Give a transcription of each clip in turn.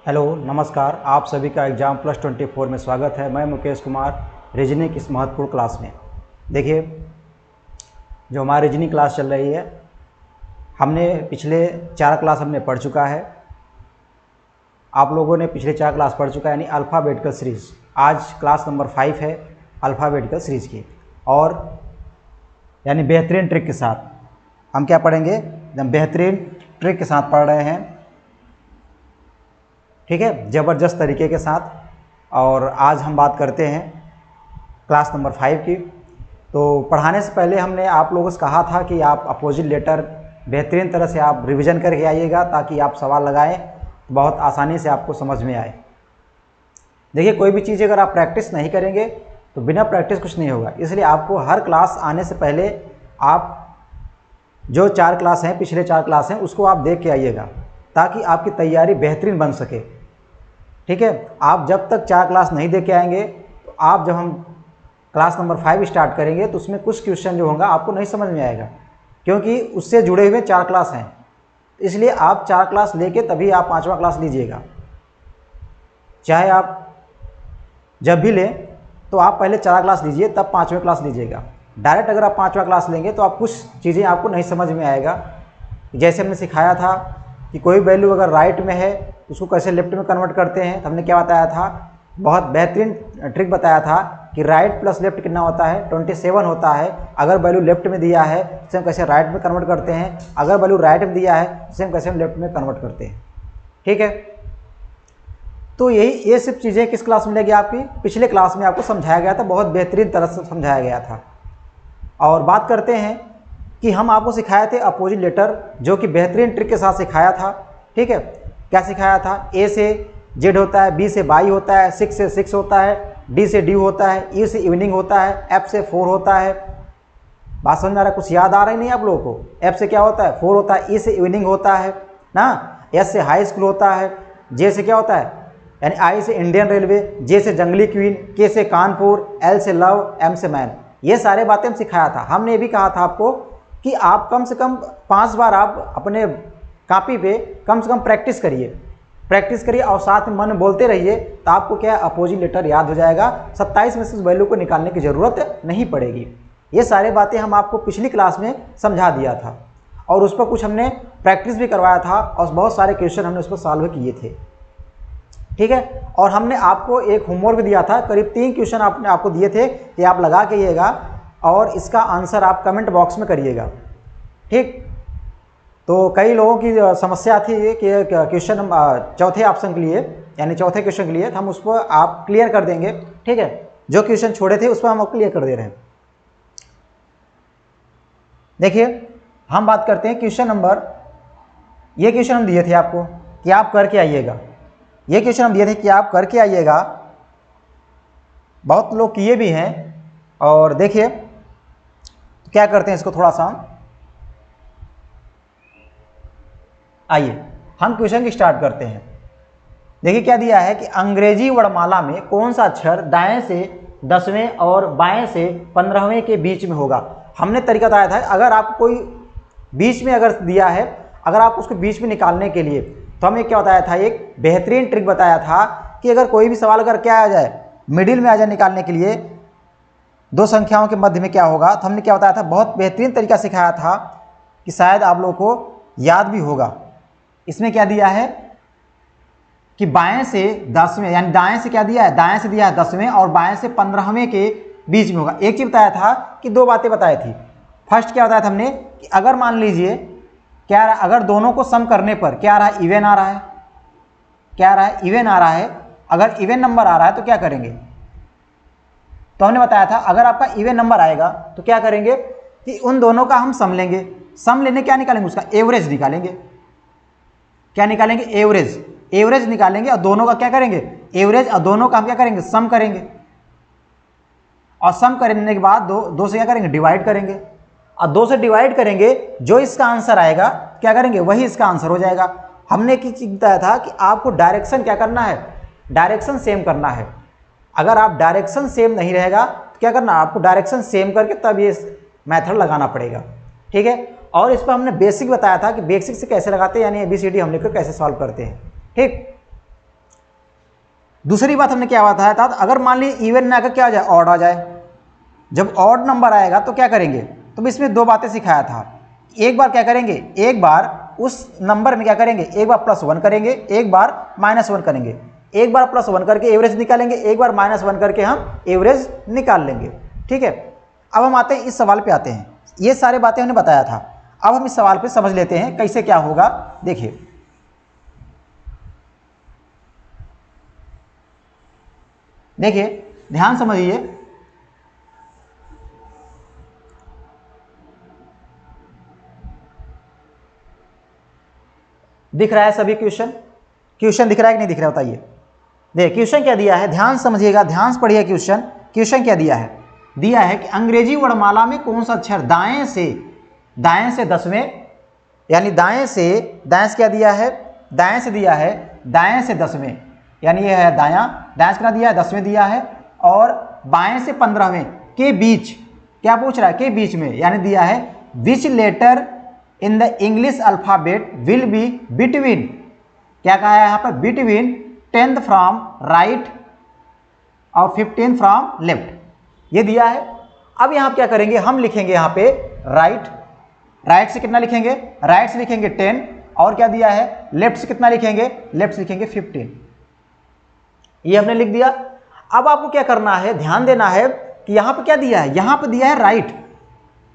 Hello नमस्कार। आप सभी का एग्ज़ाम +24 में स्वागत है। मैं मुकेश कुमार, रीजनिंग की इस महत्वपूर्ण क्लास में। देखिए, जो हमारी रीजनिंग क्लास चल रही है, हमने पिछले 4 क्लास हमने पढ़ चुका है। आप लोगों ने पिछले 4 क्लास पढ़ चुका है, यानी अल्फ़ाबेटिकल सीरीज़। आज क्लास नंबर 5 है अल्फ़ाबेटिकल सीरीज़ की, और यानी बेहतरीन ट्रिक के साथ हम क्या पढ़ेंगे, जब बेहतरीन ट्रिक के साथ पढ़ रहे हैं, ठीक है, ज़बरदस्त तरीके के साथ। और आज हम बात करते हैं क्लास नंबर 5 की। तो पढ़ाने से पहले हमने आप लोगों से कहा था कि आप अपोजिट लेटर बेहतरीन तरह से आप रिवीजन करके आइएगा, ताकि आप सवाल लगाएं तो बहुत आसानी से आपको समझ में आए। देखिए, कोई भी चीज़ अगर आप प्रैक्टिस नहीं करेंगे तो बिना प्रैक्टिस कुछ नहीं होगा। इसलिए आपको हर क्लास आने से पहले आप जो 4 क्लास हैं, पिछले 4 क्लास हैं, उसको आप देख के आइएगा, ताकि आपकी तैयारी बेहतरीन बन सके। ठीक है, आप जब तक 4 क्लास नहीं दे के आएंगे तो आप जब हम क्लास नंबर 5 स्टार्ट करेंगे तो उसमें कुछ क्वेश्चन जो होगा आपको नहीं समझ में आएगा, क्योंकि उससे जुड़े हुए 4 क्लास हैं। इसलिए आप 4 क्लास लेके तभी आप 5वां क्लास लीजिएगा। चाहे आप जब भी लें तो आप पहले 4 क्लास लीजिए, तब 5वें क्लास लीजिएगा। डायरेक्ट अगर आप 5वां क्लास लेंगे तो आप कुछ चीज़ें आपको नहीं समझ में आएगा। जैसे हमने सिखाया था कि कोई वैल्यू अगर राइट में है उसको कैसे लेफ्ट में कन्वर्ट करते हैं, तो हमने क्या बताया था, बहुत बेहतरीन ट्रिक बताया था कि राइट प्लस लेफ्ट कितना होता है, 27 होता है। अगर वैल्यू लेफ्ट में दिया है उसे हम कैसे राइट में कन्वर्ट करते हैं, अगर वैल्यू राइट में दिया है उसे हम कैसे हम लेफ्ट में कन्वर्ट करते हैं। ठीक है, तो ये सब चीज़ें किस क्लास में मिलेगी आपकी, पिछले क्लास में आपको समझाया गया था, बहुत बेहतरीन तरह से समझाया गया था। और बात करते हैं कि हम आपको सिखाए थे अपोजिट लेटर, जो कि बेहतरीन ट्रिक के साथ सिखाया था। ठीक है, क्या सिखाया था, ए से जेड होता है, बी से बाई होता है, 6 से 6 होता है, डी से डी होता है, ई से इवनिंग होता है, एफ से 4 होता है। बात समझ आ रहा है, कुछ याद आ रहा ही नहीं आप लोगों को। एफ से क्या होता है, 4 होता है, ई से इवनिंग होता है ना, एस से हाई स्कूल होता है, जे से क्या होता है, यानी आई से इंडियन रेलवे, जे से जंगली क्वीन, के से कानपुर, एल से लव, एम से मैन। ये सारे बातें हम सिखाया था। हमने ये भी कहा था आपको कि आप कम से कम 5 बार आप अपने कॉपी पे कम से कम प्रैक्टिस करिए और साथ में मन में बोलते रहिए, तो आपको क्या है, अपोजिट लेटर याद हो जाएगा। 27 में से उस वैल्यू को निकालने की ज़रूरत नहीं पड़ेगी। ये सारे बातें हम आपको पिछली क्लास में समझा दिया था, और उस पर कुछ हमने प्रैक्टिस भी करवाया था, और बहुत सारे क्वेश्चन हमने उस पर सॉल्व किए थे। ठीक है, और हमने आपको एक होमवर्क भी दिया था, करीब 3 क्वेश्चन आपको दिए थे कि आप लगा के आइएगा और इसका आंसर आप कमेंट बॉक्स में करिएगा। ठीक, तो कई लोगों की समस्या थी कि क्वेश्चन चौथे ऑप्शन के लिए, यानी चौथे क्वेश्चन के लिए हम उसको आप क्लियर कर देंगे। ठीक है, जो क्वेश्चन छोड़े थे उस पर हम क्लियर कर दे रहे हैं। देखिए, हम बात करते हैं क्वेश्चन नंबर, ये क्वेश्चन हम दिए थे आपको कि आप करके आइएगा। ये क्वेश्चन हम दिए थे कि आप करके आइएगा, बहुत लोग किए भी हैं। और देखिए, तो क्या करते हैं, इसको थोड़ा सा आइए हम क्वेश्चन की स्टार्ट करते हैं। देखिए क्या दिया है कि अंग्रेजी वर्णमाला में कौन सा अक्षर दाएं से 10वें और बाएं से 15वें के बीच में होगा। हमने तरीका बताया था, अगर आपको कोई बीच में अगर दिया है, अगर आप उसको बीच में निकालने के लिए, तो हमने क्या बताया था, एक बेहतरीन ट्रिक बताया था कि अगर कोई भी सवाल अगर क्या आ जाए, मिडिल में आ जाए निकालने के लिए, 2 संख्याओं के मध्य में क्या होगा, तो हमने क्या बताया था, बहुत बेहतरीन तरीका सिखाया था कि शायद आप लोगों को याद भी होगा। इसमें क्या दिया है कि बाएं से 10वें, यानी दाएं से क्या दिया है, दाएं से दिया है 10वें और बाएं से 15वें के बीच में होगा। एक चीज बताया था कि 2 बातें बताई थी। फर्स्ट क्या बताया था हमने कि अगर मान लीजिए क्या रहा, अगर दोनों को सम करने पर क्या आ रहा है, इवन आ रहा है, क्या आ रहा है, इवन आ रहा है। अगर इवन नंबर आ रहा है तो क्या करेंगे, तो हमने बताया था अगर आपका इवन नंबर आएगा तो क्या करेंगे कि उन दोनों का हम सम लेंगे। सम लेने क्या निकालेंगे, उसका एवरेज निकालेंगे। क्या निकालेंगे, एवरेज। एवरेज निकालेंगे और दोनों का क्या करेंगे, एवरेज, और दोनों का हम क्या करेंगे, सम करेंगे। और सम करने के बाद दो से क्या करेंगे, डिवाइड करेंगे। और 2 से डिवाइड करेंगे, जो इसका आंसर आएगा क्या करेंगे, वही इसका आंसर हो जाएगा। हमने एक चीज बताया था कि आपको डायरेक्शन क्या करना है, डायरेक्शन सेम करना है। अगर आप डायरेक्शन सेम नहीं रहेगा तो क्या करना, आपको डायरेक्शन सेम करके तब ये मेथड लगाना पड़ेगा। ठीक है, और इस पर हमने बेसिक बताया था कि बेसिक से कैसे लगाते हैं, यानी ABCD हम लिखकर कैसे सॉल्व करते हैं। ठीक, दूसरी बात हमने क्या बताया था, अगर मान लीजिए इवन ना आकर क्या आ जाए, ऑड आ जाए। जब ऑड नंबर आएगा तो क्या करेंगे, तो इसमें दो बातें सिखाया था। एक बार क्या करेंगे, एक बार उस नंबर में क्या करेंगे, एक बार +1 करेंगे, एक बार -1 करेंगे। एक बार +1 करके एवरेज निकालेंगे, एक बार -1 करके हम एवरेज निकाल लेंगे। ठीक है, अब हम आते हैं इस सवाल पे आते हैं। ये सारी बातें हमने बताया था, अब हम इस सवाल पे समझ लेते हैं कैसे क्या होगा। देखिए देखिए ध्यान समझिए, दिख रहा है सभी क्वेश्चन? क्वेश्चन दिख रहा है कि नहीं दिख रहा है बताइए। देखिए क्वेश्चन क्या दिया है, ध्यान समझिएगा, ध्यान से पढ़िए क्वेश्चन। क्वेश्चन क्या दिया है, दिया है कि अंग्रेजी वर्णमाला में कौन सा अक्षर दाएं से 10वें, यानी दाएं से क्या दिया है, दाएं से दिया है, दाएं से 10वें, यानी ये है दायां, दाएं से कितना दिया है, 10वें दिया है, और बाएं से 15वें के बीच, क्या पूछ रहा है, के बीच में, यानी दिया है which letter in the English alphabet will be between, क्या कहा है यहाँ पर, बिटवीन 10th फ्रॉम राइट और 15th फ्रॉम लेफ्ट, ये दिया है। अब यहाँ क्या करेंगे, हम लिखेंगे यहाँ पे राइट से कितना लिखेंगे, राइट से लिखेंगे 10, और क्या दिया है, लेफ्ट से कितना लिखेंगे, लेफ्ट से लिखेंगे 15, ये हमने लिख दिया। अब आपको क्या करना है, ध्यान देना है कि यहाँ पे क्या दिया है, यहाँ पे दिया है राइट,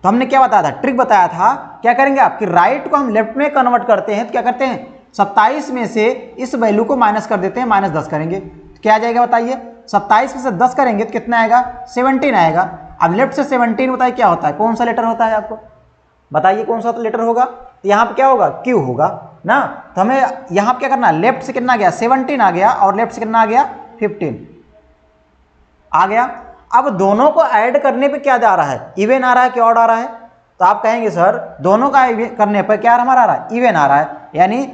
तो हमने क्या बताया था, ट्रिक बताया था, क्या करेंगे आप कि राइट को हम लेफ्ट में कन्वर्ट करते हैं, तो क्या करते हैं 27 में से इस वैल्यू को माइनस कर देते हैं, -10 करेंगे, तो क्या आ जाएगा बताइए, 27 में से 10 करेंगे तो कितना आएगा, 17 आएगा। अब लेफ्ट से 17 बताइए क्या होता है, कौन सा लेटर होता है, आपको बताइए कौन सा लेटर होगा, तो यहाँ पे क्या होगा, क्यू होगा ना। तो हमें यहाँ पे क्या करना है, लेफ्ट से कितना गया, 17 आ गया, और लेफ्ट से कितना आ गया, 15 आ गया। अब दोनों को ऐड करने पे क्या जा रहा है, इवन आ रहा है कि ऑड आ रहा है, तो आप कहेंगे सर दोनों का करने पर क्या हमारा आ रहा है, इवन आ रहा है, यानी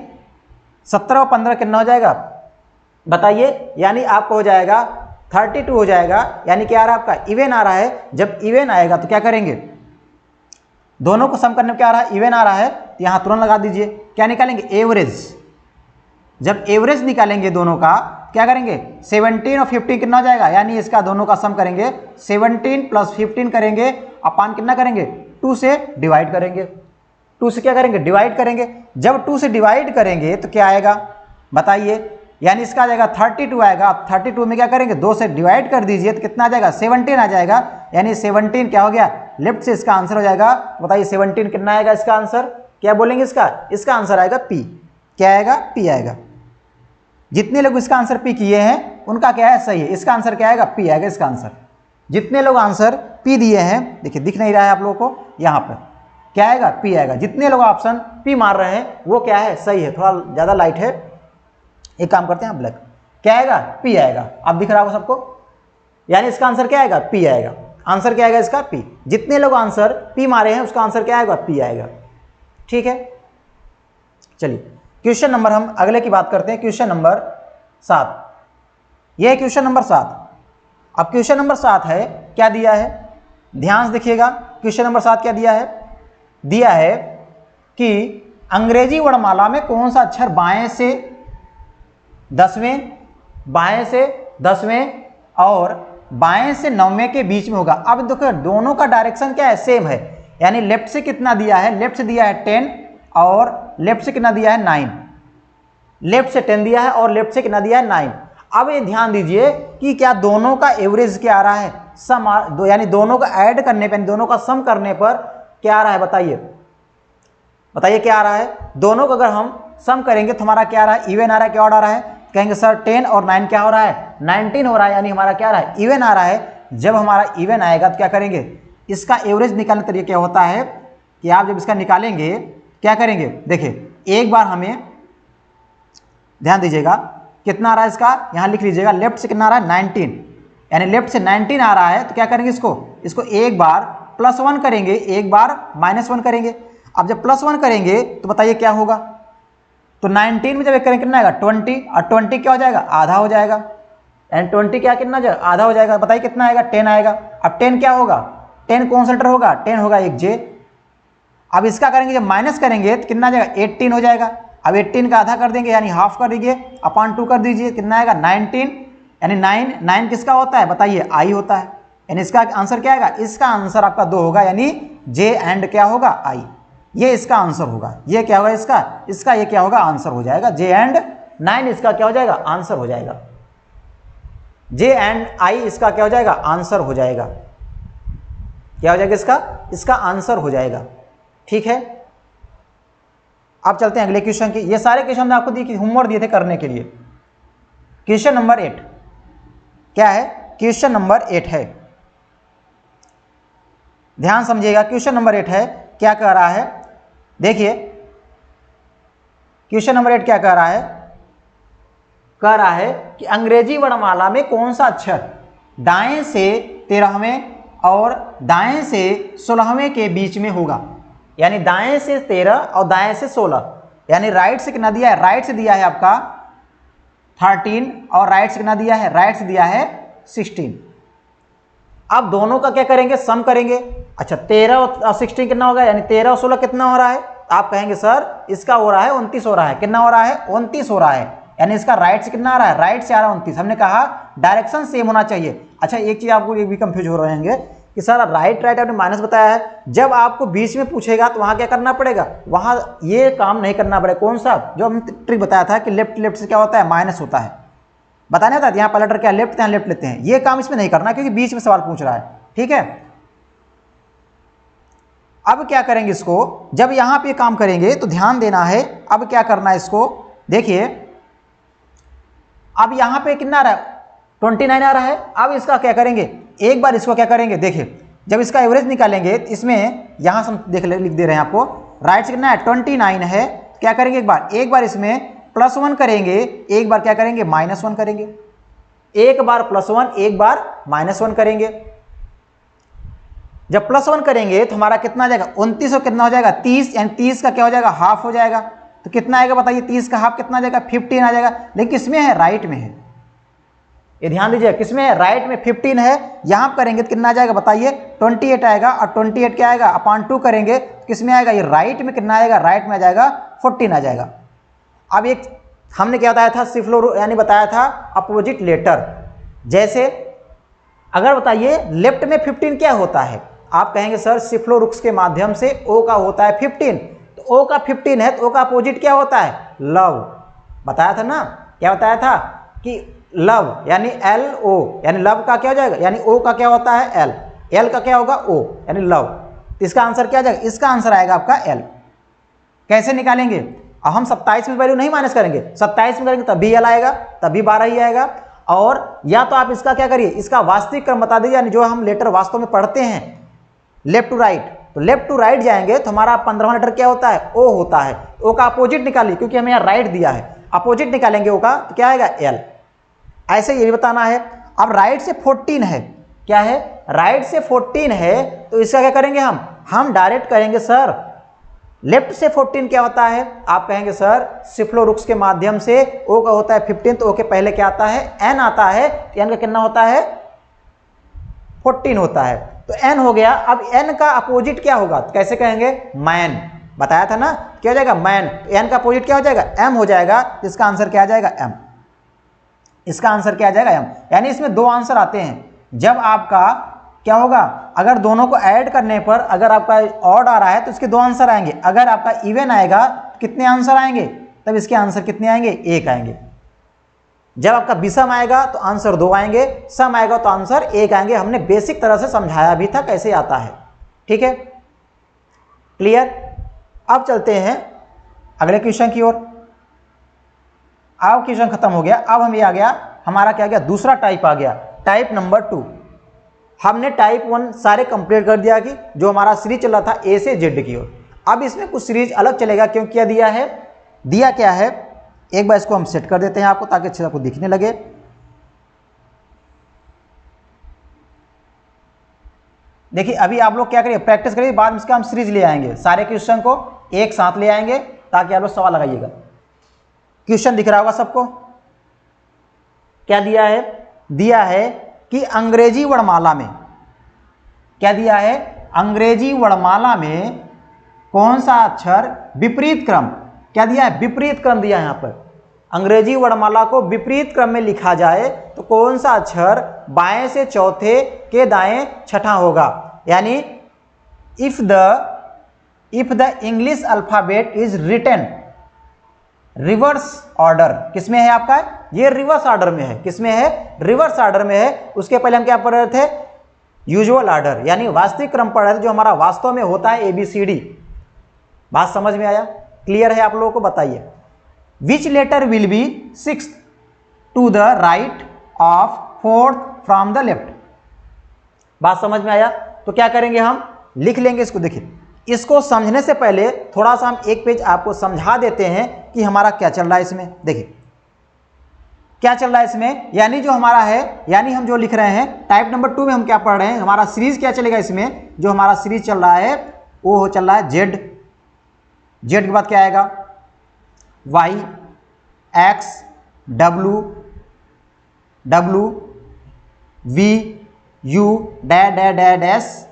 17 और 15 कितना हो जाएगा बताइए, यानी आपको हो जाएगा 32 हो जाएगा, यानी क्या आ रहा है आपका, इवन आ रहा है। जब इवन आएगा तो क्या करेंगे, दोनों को सम करने में क्या आ रहा है, इवन आ रहा है, तो यहाँ तुरंत लगा दीजिए, क्या निकालेंगे, एवरेज। जब एवरेज निकालेंगे दोनों का, क्या करेंगे, 17 और 15 कितना हो जाएगा, यानी इसका दोनों का सम करेंगे, 17 + 15 करेंगे, अपान कितना करेंगे, 2 से डिवाइड करेंगे, 2 से क्या करेंगे, डिवाइड करेंगे। जब 2 से डिवाइड करेंगे तो क्या आएगा बताइए, यानी इसका आ जाएगा 32 आएगा। अब 32 में क्या करेंगे, 2 से डिवाइड कर दीजिए तो कितना आ जाएगा, 17 आ जाएगा, यानी 17 क्या हो गया, लेफ्ट से इसका आंसर हो जाएगा। बताइए 17 कितना आएगा इसका आंसर, क्या बोलेंगे इसका आंसर आएगा पी, क्या आएगा, पी आएगा। जितने लोग इसका आंसर पी किए हैं उनका क्या है, सही है, इसका आंसर क्या आएगा, पी आएगा इसका आंसर। जितने लोग आंसर पी दिए हैं, देखिए दिख नहीं रहा है आप लोगों को, यहाँ पर क्या आएगा, पी आएगा। जितने लोग ऑप्शन पी मार रहे हैं वो क्या है, सही है, थोड़ा ज़्यादा लाइट है, एक काम करते हैं ब्लैक, क्या आएगा, पी आएगा। अब दिख रहा होगा सबको, यानी इसका आंसर क्या आएगा, पी आएगा। आंसर क्या आएगा इसका, पी। जितने लोग आंसर पी मारे हैं उसका आंसर क्या आएगा, पी आएगा। ठीक है, चलिए क्वेश्चन नंबर, हम अगले की बात करते हैं, क्वेश्चन नंबर 7। यह है क्वेश्चन नंबर 7। अब क्वेश्चन नंबर 7 है, क्या दिया है, ध्यान से देखिएगा। क्वेश्चन नंबर 7 क्या दिया है, दिया है कि अंग्रेजी वर्णमाला में कौन सा अक्षर बाएं से 10वें, बाएं से 10वें और बाएं से 9वें के बीच में होगा। अब देखो दोनों का डायरेक्शन क्या है, सेम है, यानी लेफ्ट से कितना दिया है, लेफ्ट से दिया है 10 और लेफ्ट से कितना दिया है 9, लेफ्ट से 10 दिया है और लेफ्ट से कितना दिया है 9। अब ये ध्यान दीजिए कि क्या दोनों का एवरेज क्या आ रहा है, सम, यानी दोनों का ऐड करने पर, दोनों का सम करने पर क्या आ रहा है बताइए, बताइए क्या आ रहा है। दोनों को अगर हम सम करेंगे तो हमारा क्या आ रहा है, इवन आ रहा है, क्या ऑड आ रहा है, कहेंगे सर 10 और 9 क्या हो रहा है, 19 हो रहा है, यानी हमारा क्या आ रहा है, इवन आ रहा है। जब हमारा इवन आएगा तो क्या करेंगे, इसका एवरेज निकालने का तरीका क्या होता है कि आप जब इसका निकालेंगे क्या करेंगे, देखिए एक बार हमें ध्यान दीजिएगा कितना आ रहा है इसका, यहाँ लिख लीजिएगा, लेफ्ट से कितना आ रहा है 19, यानी लेफ्ट से 19 आ रहा है, तो क्या करेंगे इसको एक बार +1 करेंगे, एक बार -1 करेंगे। अब जब +1 करेंगे तो बताइए क्या होगा, तो 19 में जब एक करेंगे कितना आएगा 20, और 20 क्या हो जाएगा, आधा हो जाएगा, यानी 20 क्या कितना जाएगा, आधा हो जाएगा। बताइए कितना आएगा, 10 आएगा। अब 10 क्या होगा, 10 कौन सा लेटर होगा, 10 होगा एक जे। अब इसका करेंगे जब माइनस करेंगे तो कितना जाएगा, 18 हो जाएगा। अब 18 का आधा कर देंगे, यानी हाफ कर दीजिए, अपान 2 कर दीजिए, कितना आएगा 19, यानी 9 किसका होता है बताइए, आई होता है। यानी इसका आंसर क्या आएगा, इसका आंसर आपका 2 होगा, यानी जे एंड क्या होगा, आई। ये इसका आंसर होगा। ये क्या होगा, इसका ये क्या होगा, आंसर हो जाएगा। जे एंड 9 इसका क्या हो जाएगा, आंसर हो जाएगा। जे एंड आई इसका क्या हो जाएगा, आंसर हो जाएगा। क्या हो जाएगा, इसका आंसर हो जाएगा। ठीक है, अब चलते हैं अगले क्वेश्चन की। ये सारे क्वेश्चन हमने आपको दिए, होमवर्क दिए थे करने के लिए। क्वेश्चन नंबर 8 क्या है, क्वेश्चन नंबर 8 है, ध्यान समझिएगा। क्वेश्चन नंबर 8 है, क्या कह रहा है, देखिए क्वेश्चन नंबर 8 क्या कह रहा है कि अंग्रेजी वर्णमाला में कौन सा अक्षर दाएं से 13वें और दाएं से 16वें के बीच में होगा। यानी दाएं से 13 और दाएं से 16, यानी राइट से कितना दिया है, राइट से दिया है आपका 13 और राइट से कितना दिया है, राइट से दिया है 16। अब दोनों का क्या करेंगे, सम करेंगे। अच्छा 13 और 16 कितना होगा, यानी 13 और 16 कितना हो रहा है, आप कहेंगे सर इसका हो रहा है 29 हो रहा है। कितना हो रहा है, 29 हो रहा है। यानी इसका राइट से कितना आ रहा है, राइट से आ रहा है 29। हमने कहा डायरेक्शन सेम होना चाहिए। अच्छा एक चीज आपको ये भी कंफ्यूज हो रहे होंगे कि सर राइट आपने माइनस बताया है, जब आपको बीच में पूछेगा तो वहां क्या करना पड़ेगा, वहां ये काम नहीं करना पड़ेगा। कौन सा, जो हमने ट्रिक बताया था कि लेफ्ट से क्या होता है, माइनस होता है, बताने था। यहाँ पलटर क्या लेफ्ट, यहाँ लेफ्ट लेते हैं। ये काम इसमें नहीं करना क्योंकि बीच में सवाल पूछ रहा है। ठीक है, अब क्या करेंगे इसको, जब यहां पे काम करेंगे तो ध्यान देना है। अब क्या करना है इसको, देखिए अब यहां पे कितना आ रहा है, 29 आ रहा है। अब इसका क्या करेंगे, एक बार इसको क्या करेंगे, देखिए जब इसका एवरेज निकालेंगे, इसमें यहां से लिख दे रहे हैं आपको, राइट से कितना है 29 है। क्या करेंगे, एक बार इसमें +1 करेंगे, एक बार क्या करेंगे, -1 करेंगे। एक बार +1, एक बार -1 करेंगे। जब +1 करेंगे तो हमारा कितना आ जाएगा, 29 और कितना हो जाएगा 30, यानी 30 का क्या हो जाएगा, हाफ हो जाएगा। तो कितना आएगा बताइए, 30 का हाफ कितना आ जाएगा, 15 आ जाएगा। लेकिन किसमें है, राइट में है। ये ध्यान दीजिए, किसमें है, राइट में 15 है। यहां करेंगे तो कितना आ जाएगा बताइए, 28 आएगा। और 28 क्या आएगा, अपॉन 2 करेंगे तो किसमें आएगा, ये राइट में कितना आएगा, राइट में आ जाएगा 14 आ जाएगा। अब एक हमने क्या बताया था, सिफ्लो यानी बताया था अपोजिट लेटर। जैसे अगर बताइए लेफ्ट में 15 क्या होता है, आप कहेंगे सर सिफ्लोरुक्स के माध्यम से ओ का होता है 15। तो ओ का 15 है तो ओ का अपोजिट क्या होता है, लव। बताया था ना, क्या बताया था कि लव यानी LO, यानी लव का क्या हो जाएगा, यानी ओ का क्या होता है L, L का क्या होगा O, यानी लव। तो इसका आंसर क्या आ जाएगा, इसका आंसर आएगा आपका L। कैसे निकालेंगे, अब हम 27 में वैल्यू नहीं माइनस करेंगे, 27 में करेंगे तभी L आएगा, तभी 12 ही आएगा। और या तो आप इसका क्या करिए, इसका वास्तविक क्रम बता दीजिए, यानी जो हम लेटर वास्तव में पढ़ते हैं लेफ्ट टू राइट, तो लेफ्ट टू राइट जाएंगे तो हमारा 15वां लेटर क्या होता है, ओ होता है। ओ का अपोजिट निकालिए, क्योंकि हमें यहाँ राइट दिया है, अपोजिट निकालेंगे ओ का तो क्या आएगा, L। ऐसे ये भी बताना है। अब राइट से 14 है, क्या है, राइट से 14 है, तो इसका क्या करेंगे, हम डायरेक्ट करेंगे सर लेफ्ट से 14 क्या होता है। आप कहेंगे सर सिफ्लोरुक्स के माध्यम से ओ का होता है 15, तो ओ के पहले क्या आता है, N आता है। तो N का कितना होता है, 14 होता है, तो N हो गया। अब N का अपोजिट क्या होगा, तो कैसे कहेंगे, मैन। बताया था ना, क्या हो जाएगा, मैन। तो N का अपोजिट क्या हो जाएगा, M हो जाएगा। इसका आंसर क्या आ जाएगा, M। इसका आंसर क्या आ जाएगा, M। यानी इसमें दो आंसर आते हैं। जब आपका क्या होगा, अगर दोनों को ऐड करने पर अगर आपका ऑड आ रहा है तो इसके दो आंसर आएंगे। अगर आपका इवन आएगा तो कितने आंसर आएंगे, तब इसके आंसर कितने आएंगे, 1 आएंगे। जब आपका विषम आएगा तो आंसर 2 आएंगे, सम आएगा तो आंसर 1 आएंगे। हमने बेसिक तरह से समझाया भी था कैसे आता है। ठीक है, क्लियर। अब चलते हैं अगले क्वेश्चन की ओर। अब क्वेश्चन खत्म हो गया। अब हम ये आ गया, हमारा क्या गया, दूसरा टाइप आ गया, टाइप नंबर 2। हमने टाइप 1 सारे कंप्लीट कर दिया कि जो हमारा सीरीज चल रहा था A से Z की ओर। अब इसमें कुछ सीरीज अलग चलेगा, क्यों क्या दिया है, दिया क्या है, एक बार इसको हम सेट कर देते हैं आपको, ताकि अच्छे से आपको दिखने लगे। देखिए अभी आप लोग क्या करिए, प्रैक्टिस करिए, बाद में इसका हम सीरीज ले आएंगे, सारे क्वेश्चन को एक साथ ले आएंगे ताकि आप लोग सवाल लगाइएगा। क्वेश्चन दिख रहा होगा सबको, क्या दिया है, दिया है कि अंग्रेजी वर्णमाला में, क्या दिया है, अंग्रेजी वर्णमाला में कौन सा अक्षर विपरीत क्रम, क्या दिया है, विपरीत क्रम दिया है यहां पर। अंग्रेजी वर्णमाला को विपरीत क्रम में लिखा जाए तो कौन सा अक्षर बाएं से चौथे के दाएं छठा होगा। यानी if the English alphabet is written reverse order, किसमें है आपका, ये रिवर्स ऑर्डर में है, किसमें है, रिवर्स ऑर्डर में है। उसके पहले हम क्या पढ़ रहे थे, यूजुअल ऑर्डर, यानी वास्तविक क्रम पढ़ रहे थे जो हमारा वास्तव में होता है ABCD। बात समझ में आया, क्लियर है आप लोगों को, बताइए। Which letter will be sixth to the right of fourth from the left. बात समझ में आया, तो क्या करेंगे, हम लिख लेंगे इसको। देखिए, इसको समझने से पहले थोड़ा सा हम एक पेज आपको समझा देते हैं कि हमारा क्या चल रहा है इसमें। देखिए क्या चल रहा है इसमें, यानी जो हमारा है, यानी हम जो लिख रहे हैं टाइप नंबर 2 में हम क्या पढ़ रहे हैं, हमारा सीरीज क्या चलेगा इसमें, जो हमारा सीरीज चल रहा है वो चल रहा है जेड के बाद क्या आएगा, Y, X, W, V, U, dash,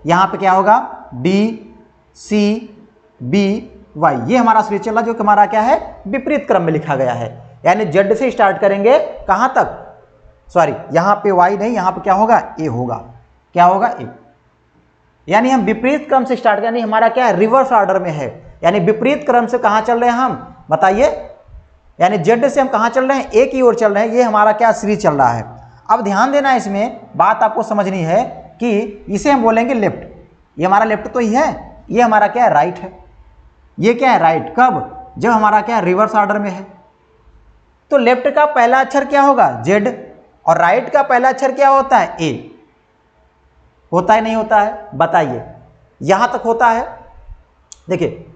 यहाँ पे क्या होगा, बी, सी, बी, वाई। ये हमारा सीरीज चल रहा है जो कि हमारा क्या है, विपरीत क्रम में लिखा गया है। यानी जेड से स्टार्ट करेंगे कहां तक, सॉरी यहां पे वाई नहीं, यहां पे क्या होगा, ए होगा, क्या होगा, ए। यानी हम विपरीत क्रम से स्टार्ट करें, हमारा क्या है, रिवर्स ऑर्डर में है। यानी विपरीत क्रम से कहां चल रहे हैं हम, बताइए। यानी जेड से हम कहां चल रहे हैं, ए की ओर चल रहे हैं। ये हमारा क्या सीरीज चल रहा है। अब ध्यान देना है, इसमें बात आपको समझनी है कि इसे हम बोलेंगे लेफ्ट। ये हमारा लेफ्ट तो ही है, ये हमारा क्या है, राइट है। ये क्या है, राइट। कब, जब हमारा क्या है, रिवर्स ऑर्डर में है। तो लेफ्ट का पहला अक्षर क्या होगा, जेड, और राइट का पहला अक्षर क्या होता है, ए। होता है नहीं होता है, बताइए। यहां तक होता है। देखिए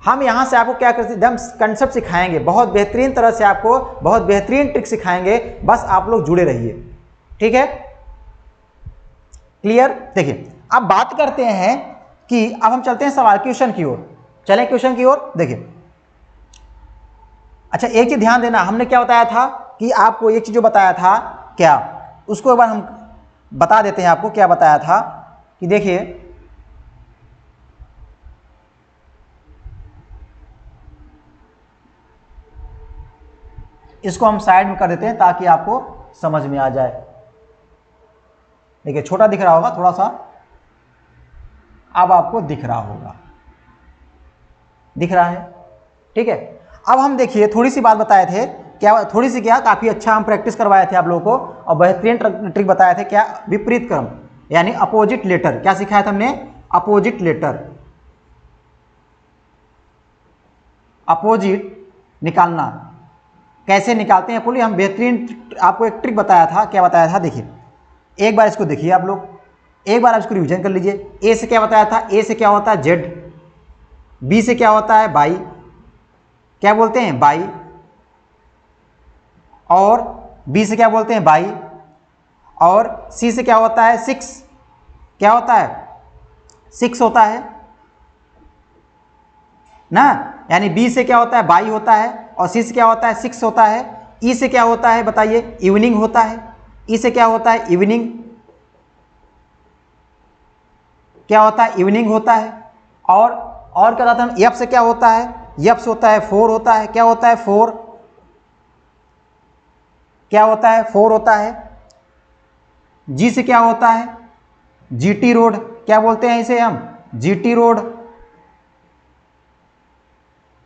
हम यहां से आपको क्या करते हैं, हम कंसेप्ट सिखाएंगे, बहुत बेहतरीन तरह से आपको बहुत बेहतरीन ट्रिक सिखाएंगे, बस आप लोग जुड़े रहिए, ठीक है, क्लियर। देखिए अब बात करते हैं कि अब हम चलते हैं सवाल क्वेश्चन की ओर, चलें क्वेश्चन की ओर। देखिए अच्छा, एक चीज ध्यान देना, हमने क्या बताया था कि आपको एक चीज जो बताया था क्या, उसको एक बार हम बता देते हैं आपको। क्या बताया था कि देखिए इसको हम साइड में कर देते हैं ताकि आपको समझ में आ जाए। देखिए छोटा दिख रहा होगा थोड़ा सा, अब आपको दिख रहा होगा, दिख रहा है, ठीक है। अब हम देखिए थोड़ी सी बात बताए थे, क्या थोड़ी सी, क्या काफ़ी अच्छा हम प्रैक्टिस करवाए थे आप लोगों को, और बेहतरीन ट्रिक बताए थे, क्या, विपरीत क्रम, यानी अपोजिट लेटर। क्या सिखाया था हमने, अपोजिट लेटर, अपोजिट निकालना। कैसे निकालते हैं बोलिए, हम बेहतरीन आपको एक ट्रिक बताया था। क्या बताया था, देखिए एक बार इसको देखिए आप लोग, एक बार आप इसको रिविजन कर लीजिए। ए से क्या बताया था, ए से क्या होता है, जेड। बी से क्या होता है, बाई, क्या बोलते हैं, बाई। और बी से क्या बोलते हैं, बाई। और सी से क्या होता है, सिक्स, क्या होता है, सिक्स होता है ना। यानी बी से क्या होता है, बाई होता है, और सी से क्या होता है, सिक्स होता है। ई से क्या होता है, बताइए, इवनिंग होता है। ई से क्या होता है, इवनिंग, क्या होता है, इवनिंग होता है। और क्या होता है, एफ से क्या होता है, एफ से होता है, फोर होता है। क्या होता है, फोर, क्या होता है, फोर होता है। जी से क्या होता है, जीटी रोड, क्या बोलते हैं इसे हम, जीटी रोड।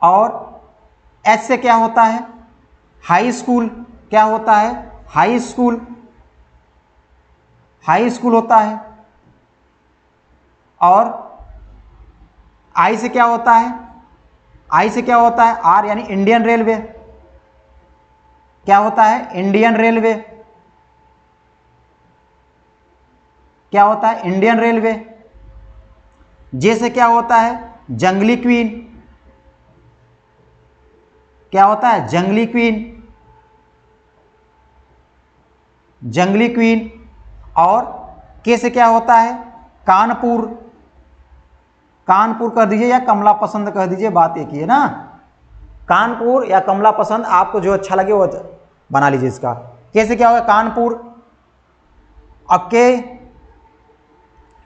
और एच से क्या होता है, हाई स्कूल, क्या होता है, हाई स्कूल, हाई स्कूल होता है। और आई से क्या होता है, आई से क्या होता है, आर, यानी इंडियन रेलवे, क्या होता है, इंडियन रेलवे, क्या होता है, इंडियन रेलवे। जे से क्या होता है, जंगली क्वीन, क्या होता है, जंगली क्वीन, जंगली क्वीन। और के से क्या होता है, कानपुर, कानपुर कर दीजिए या कमला पसंद कर दीजिए, बात एक ही है ना। कानपुर या कमला पसंद, आपको जो अच्छा लगे वो बना लीजिए इसका। के से क्या होगा, कानपुर। अब के,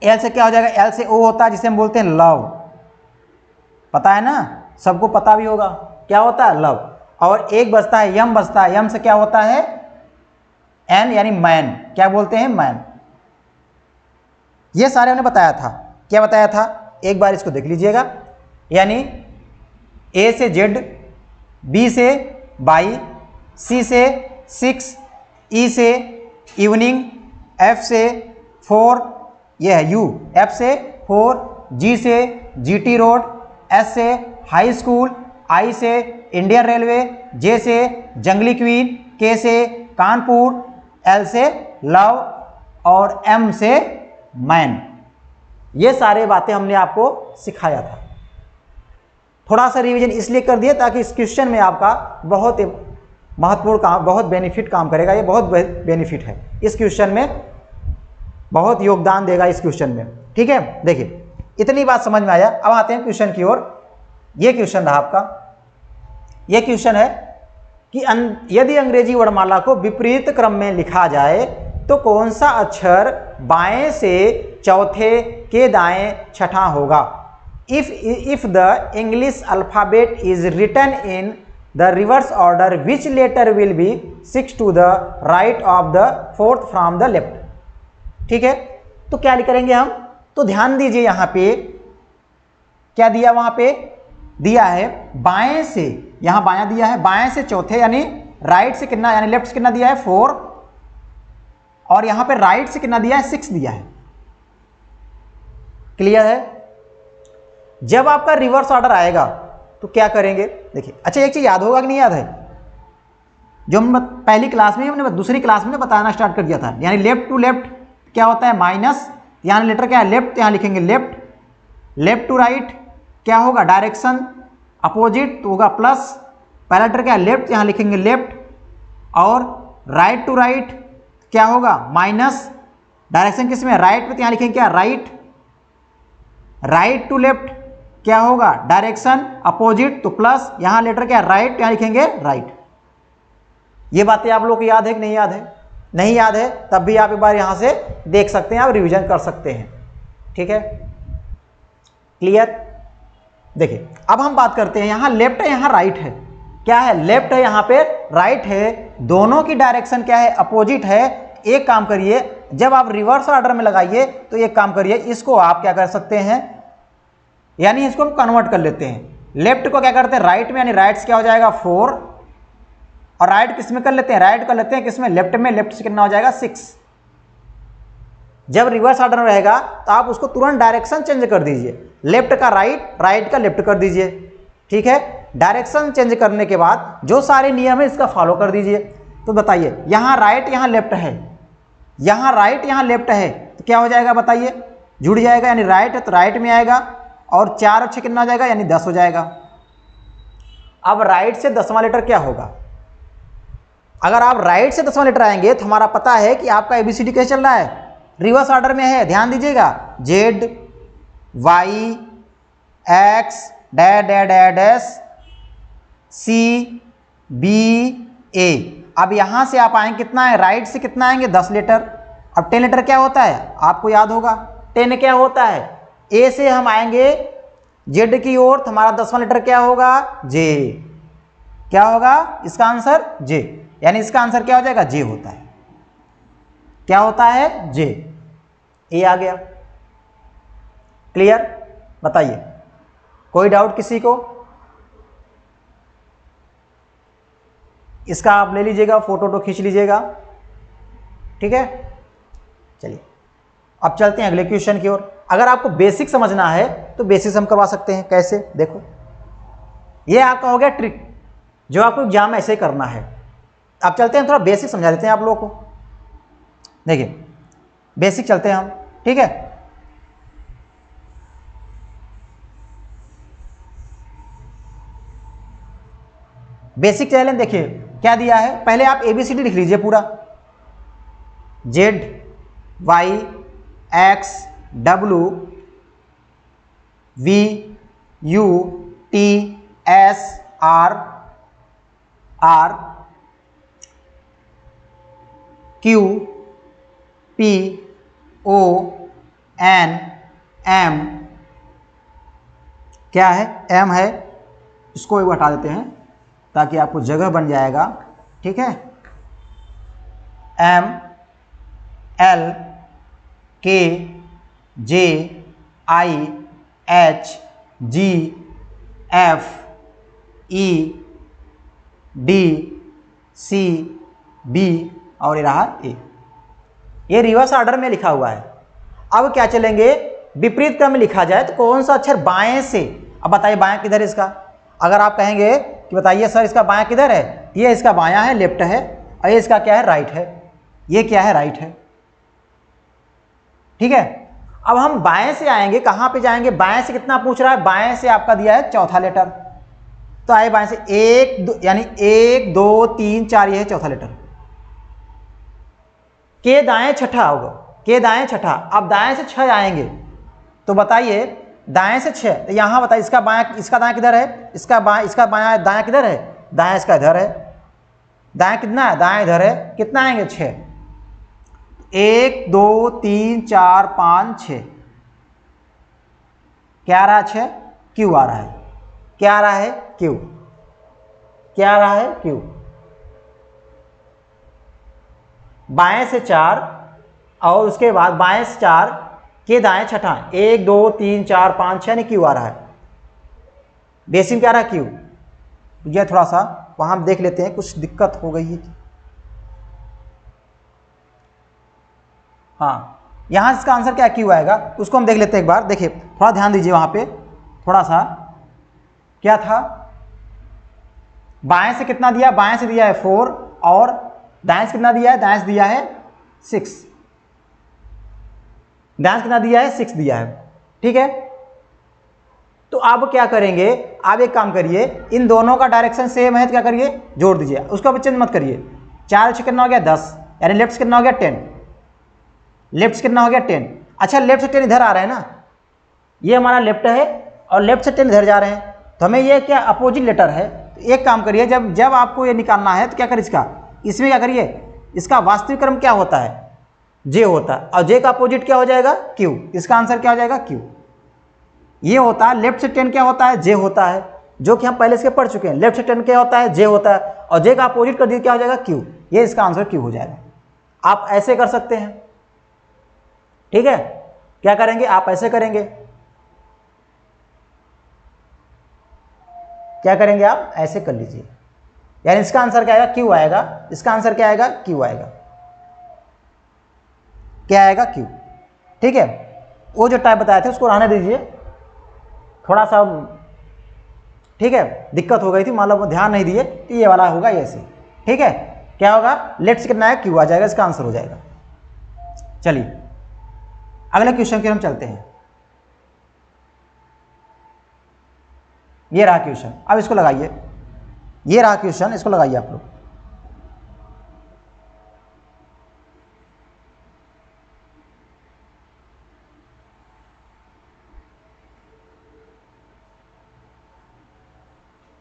एल से क्या हो जाएगा, एल से ओ होता है जिसे हम बोलते हैं लव, पता है ना, सबको पता भी होगा, क्या होता है, लव। और एक बचता है यम बचता है, यम से क्या होता है एन यानी मैन, क्या बोलते हैं मैन। ये सारे हमने बताया था, क्या बताया था एक बार इसको देख लीजिएगा। यानी ए से जेड, बी से बाई, सी से 6, ई से इवनिंग, एफ से 4, यह है यू, एफ से 4, जी से जीटी रोड, एस से हाई स्कूल, आई से इंडियन रेलवे, जे से जंगली क्वीन, के से कानपुर, एल से लव और एम से मैन। ये सारे बातें हमने आपको सिखाया था। थोड़ा सा रिवीजन इसलिए कर दिया ताकि इस क्वेश्चन में आपका बहुत महत्वपूर्ण काम, बहुत बेनिफिट काम करेगा। ये बहुत बेनिफिट है इस क्वेश्चन में, बहुत योगदान देगा इस क्वेश्चन में। ठीक है, देखिए इतनी बात समझ में आया। अब आते हैं क्वेश्चन की ओर। ये क्वेश्चन रहा आपका, ये क्वेश्चन है कि यदि अंग्रेजी वर्णमाला को विपरीत क्रम में लिखा जाए तो कौन सा अक्षर बाएं से चौथे के दाएं छठा होगा। If the English alphabet is written in the reverse order which letter will be 6 to the right of the 4th from the left. ठीक है, तो क्या करेंगे हम, तो ध्यान दीजिए यहाँ पे क्या दिया, वहां पे दिया है बाएं से, यहां बायां दिया है, बाएं से चौथे यानी राइट से कितना, यानी लेफ्ट से कितना दिया है 4, और यहां पे राइट से कितना दिया है 6 दिया है। क्लियर है। जब आपका रिवर्स ऑर्डर आएगा तो क्या करेंगे, देखिए अच्छा एक चीज याद होगा कि नहीं याद है, जो हम पहली क्लास में, हमने दूसरी क्लास में बताना स्टार्ट कर दिया था, यानी लेफ्ट टू लेफ्ट क्या होता है माइनस, यहाँ लेटर क्या है लेफ्ट, यहाँ लिखेंगे लेफ्ट, लेफ्ट टू राइट क्या होगा डायरेक्शन अपोजिट तो होगा प्लस, पहला लेटर क्या है लेफ्ट, यहाँ लिखेंगे लेफ्ट, और राइट टू राइट क्या होगा माइनस, डायरेक्शन किस में राइट में, तो यहाँ लिखेंगे क्या राइट, राइट टू लेफ्ट क्या होगा डायरेक्शन अपोजिट तो प्लस, यहाँ लेटर क्या राइट, यहाँ लिखेंगे राइट। ये बातें आप लोग को याद है कि नहीं याद है, नहीं याद है तब भी आप एक बार यहाँ से देख सकते हैं, आप रिवीजन कर सकते हैं। ठीक है, क्लियर। देखिए अब हम बात करते हैं, यहाँ लेफ्ट है यहाँ राइट है, क्या है लेफ्ट है यहाँ पे राइट है, दोनों की डायरेक्शन क्या है अपोजिट है। एक काम करिए, जब आप रिवर्स ऑर्डर में लगाइए तो एक काम करिए, इसको आप क्या कर सकते हैं, यानी इसको हम कन्वर्ट कर लेते हैं, लेफ्ट को क्या करते हैं राइट में, यानी राइट से क्या हो जाएगा 4, और राइट किस में कर लेते हैं, राइट कर लेते हैं किस में लेफ्ट में, लेफ्ट से कितना हो जाएगा 6। जब रिवर्स ऑर्डर में रहेगा तो आप उसको तुरंत डायरेक्शन चेंज कर दीजिए, लेफ्ट का राइट, राइट का लेफ्ट कर दीजिए। ठीक है, डायरेक्शन चेंज करने के बाद जो सारे नियम है इसका फॉलो कर दीजिए। तो बताइए यहाँ राइट यहाँ लेफ्ट है, यहाँ राइट यहाँ लेफ्ट है, तो क्या हो जाएगा बताइए, जुड़ जाएगा, यानी राइट है तो राइट में आएगा, और 4 और 6 कितना हो जाएगा, यानी 10 हो जाएगा। अब राइट से 10वां लेटर क्या होगा, अगर आप राइट से 10वां लेटर आएंगे तो हमारा पता है कि आपका ABCD कैसे चल रहा है, रिवर्स ऑर्डर में है, ध्यान दीजिएगा, Z Y X dash dash dash dash C B A। अब यहां से आप आएंगे कितना है, राइट से कितना आएंगे 10 लेटर। अब 10 लेटर क्या होता है आपको याद होगा, 10 क्या होता है, A से हम आएंगे Z की ओर, तो हमारा 10वां लेटर क्या होगा J, क्या होगा इसका आंसर J, यानी इसका आंसर क्या हो जाएगा J होता है, क्या होता है J, A आ गया। क्लियर, बताइए कोई डाउट किसी को, इसका आप ले लीजिएगा फोटो खींच लीजिएगा। ठीक है, चलिए अब चलते हैं अगले क्वेश्चन की ओर। अगर आपको बेसिक समझना है तो बेसिक हम करवा सकते हैं, कैसे देखो, ये आपका हो गया ट्रिक जो आपको एग्जाम ऐसे करना है। अब चलते हैं थोड़ा बेसिक समझा देते हैं आप लोगों को। देखिए बेसिक चलते हैं हम, ठीक है। बेसिक चैलेंज देखिए क्या दिया है, पहले आप ABCD लिख लीजिए पूरा, Z Y X W V U T S R R Q P O N M, क्या है M है, इसको एक हटा देते हैं, ताकि आपको जगह बन जाएगा, ठीक है। M L K J I H G F E D C B और ये रहा A। ये रिवर्स ऑर्डर में लिखा हुआ है। अब क्या चलेंगे, विपरीत क्रम में लिखा जाए तो कौन सा अक्षर बाएं से, अब बताइए बायां किधर है इसका। अगर आप कहेंगे कि बताइए सर इसका बायां किधर है, ये इसका बायां है, लेफ्ट है, और ये इसका क्या है, राइट है। ये क्या है, राइट है, ठीक है। अब हम बाएं से आएंगे, कहां पे जाएंगे, बाएं से कितना पूछ रहा है, बाएं से आपका दिया है चौथा लेटर, तो आए बाएं से 1 2 यानी 1 2 3 4, ये है चौथा लेटर। के दाएं छठा होगा, के दाएं छठा। अब दाएं से 6 आएंगे तो बताइए दाएं से 6, तो यहां बताइए इसका बायां, इसका दायां किधर है, इसका बायां दायां किधर है, दायां इसका इधर है, दायां कितना है, दायां इधर है, कितना आएंगे 6, 1 2 3 4 5 6, क्या आ रहा है 6, क्यू आ रहा है, क्या आ रहा है, क्यू, क्या आ रहा है, क्यू। बाएं से 4 और उसके बाद बाएं से 4 के दाएं छठा, 1 2 3 4 5 6 नहीं, क्यू आ रहा है, बेसिक क्या आ रहा है, क्यू। यह थोड़ा सा वहां हम देख लेते हैं, कुछ दिक्कत हो गई है। हाँ, यहां इसका आंसर क्या क्यू आएगा, उसको हम देख लेते हैं एक बार। देखिए थोड़ा ध्यान दीजिए, वहां पे थोड़ा सा क्या था, बाएं से कितना दिया, बाएं से दिया है 4 और दाएं से कितना दिया है, दाएं से दिया है 6, दाएं से कितना दिया है, 6 दिया है, ठीक है। तो अब क्या करेंगे, आप एक काम करिए, इन दोनों का डायरेक्शन सेम है तो क्या करिए, जोड़ दीजिए, उसका चेंज मत करिए। 4 से कितना हो गया 10, यानी लेफ्ट से कितना हो गया 10, लेफ्ट से कितना हो गया 10। अच्छा लेफ्ट से 10 इधर आ रहा है ना, ये हमारा लेफ्ट है और लेफ्ट से 10 इधर जा रहे हैं, तो हमें ये क्या अपोजिट लेटर है। तो एक काम करिए, जब आपको ये निकालना है तो क्या करिए, इसका इसमें क्या करिए, इसका वास्तविक क्रम क्या होता है, जे होता है, और जे का अपोजिट क्या हो जाएगा, क्यू। इसका आंसर क्या हो जाएगा, क्यू। ये होता है लेफ्ट से 10 क्या होता है, जे होता है, जो कि हम पहले से पढ़ चुके हैं। लेफ्ट से 10 क्या होता है, जे होता है, और जे का अपोजिट कर दिए क्या हो जाएगा, क्यू। ये इसका आंसर क्यू हो जाएगा। आप ऐसे कर सकते हैं, ठीक है। क्या करेंगे, आप ऐसे करेंगे, क्या करेंगे, आप ऐसे कर लीजिए, यानी इसका आंसर क्या आएगा, क्यू आएगा। इसका आंसर क्या आएगा, क्यू आएगा, क्या आएगा, क्यू, ठीक है। वो जो टाइप बताए थे उसको रहने दीजिए, थोड़ा सा ठीक है दिक्कत हो गई थी, मान लो ध्यान नहीं दिए, तो ये वाला होगा ऐसे, ठीक है। क्या होगा, लेफ्ट से कितना है, क्यू आ जाएगा, इसका आंसर हो जाएगा। चलिए अगले क्वेश्चन की हम चलते हैं। ये रहा क्वेश्चन, अब इसको लगाइए, ये रहा क्वेश्चन, इसको लगाइए आप लोग।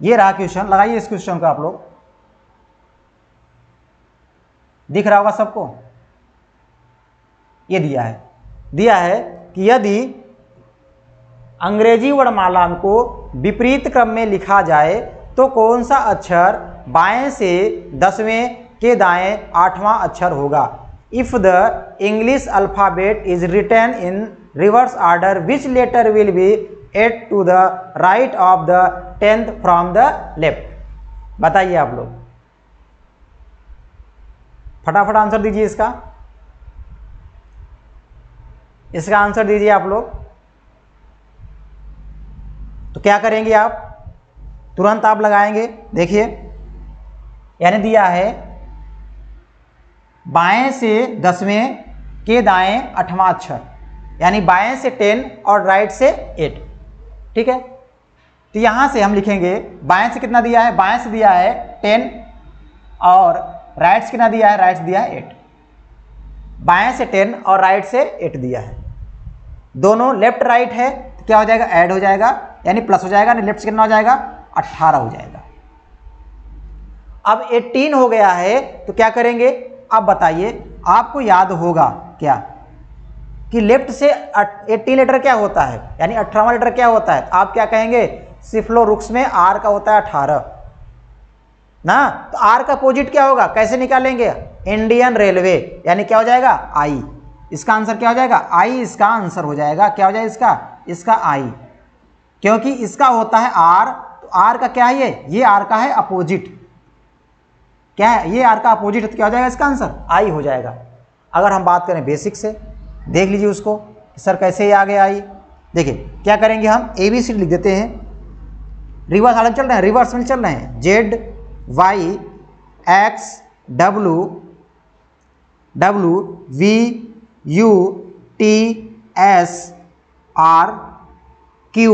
ये रहा क्वेश्चन, लगाइए इस क्वेश्चन को आप लोग, दिख रहा होगा सबको। ये दिया है कि यदि अंग्रेजी वर्णमाला को विपरीत क्रम में लिखा जाए तो कौन सा अक्षर बाएं से 10वें के दाएं 8वां अक्षर होगा। If the English alphabet is written in reverse order which letter will be eight to the right of the 10th from the left. बताइए आप लोग, फटाफट आंसर दीजिए इसका आंसर दीजिए आप लोग। तो क्या करेंगे आप, तुरंत आप लगाएंगे, देखिए यानी दिया है बाएं से 10वें के दाएं 8वां अक्षर, यानी बाएं से 10 और राइट से 8, ठीक है। तो यहां से हम लिखेंगे बाएं से कितना दिया है, बाएं से दिया है 10 और राइट से कितना दिया है, राइट से दिया है 8। बाएं से 10 और राइट से 8 दिया है, दोनों लेफ्ट राइट है, तो क्या हो जाएगा, ऐड हो जाएगा, यानी प्लस हो जाएगा, नहीं लेफ्ट से कितना हो जाएगा, 18 हो जाएगा। अब 18 हो गया है तो क्या करेंगे, अब बताइए, आपको याद होगा क्या कि लेफ्ट से 18 लेटर क्या होता है, यानी 18वां लेटर क्या होता है। आप क्या कहेंगे, सिफ्लोरुक्स में आर का होता है 18, ना, तो आर का अपोजिट क्या होगा, कैसे निकालेंगे, इंडियन रेलवे, यानी क्या हो जाएगा आई। इसका आंसर क्या हो जाएगा, आई इसका आंसर हो जाएगा। क्या हो जाएगा इसका आई, क्योंकि इसका होता है आर, तो आर का क्या है, ये आर का है अपोजिट, क्या है ये आर का अपोजिट है, तो क्या हो जाएगा इसका आंसर आई हो जाएगा। अगर हम बात करें बेसिक से, देख लीजिए उसको सर कैसे ये आ गया आई। देखिए क्या करेंगे हम, ABCD लिख देते हैं, रिवर्स आर्डर चल रहे हैं, रिवर्स में चल रहे हैं, Z Y X W V U T S R Q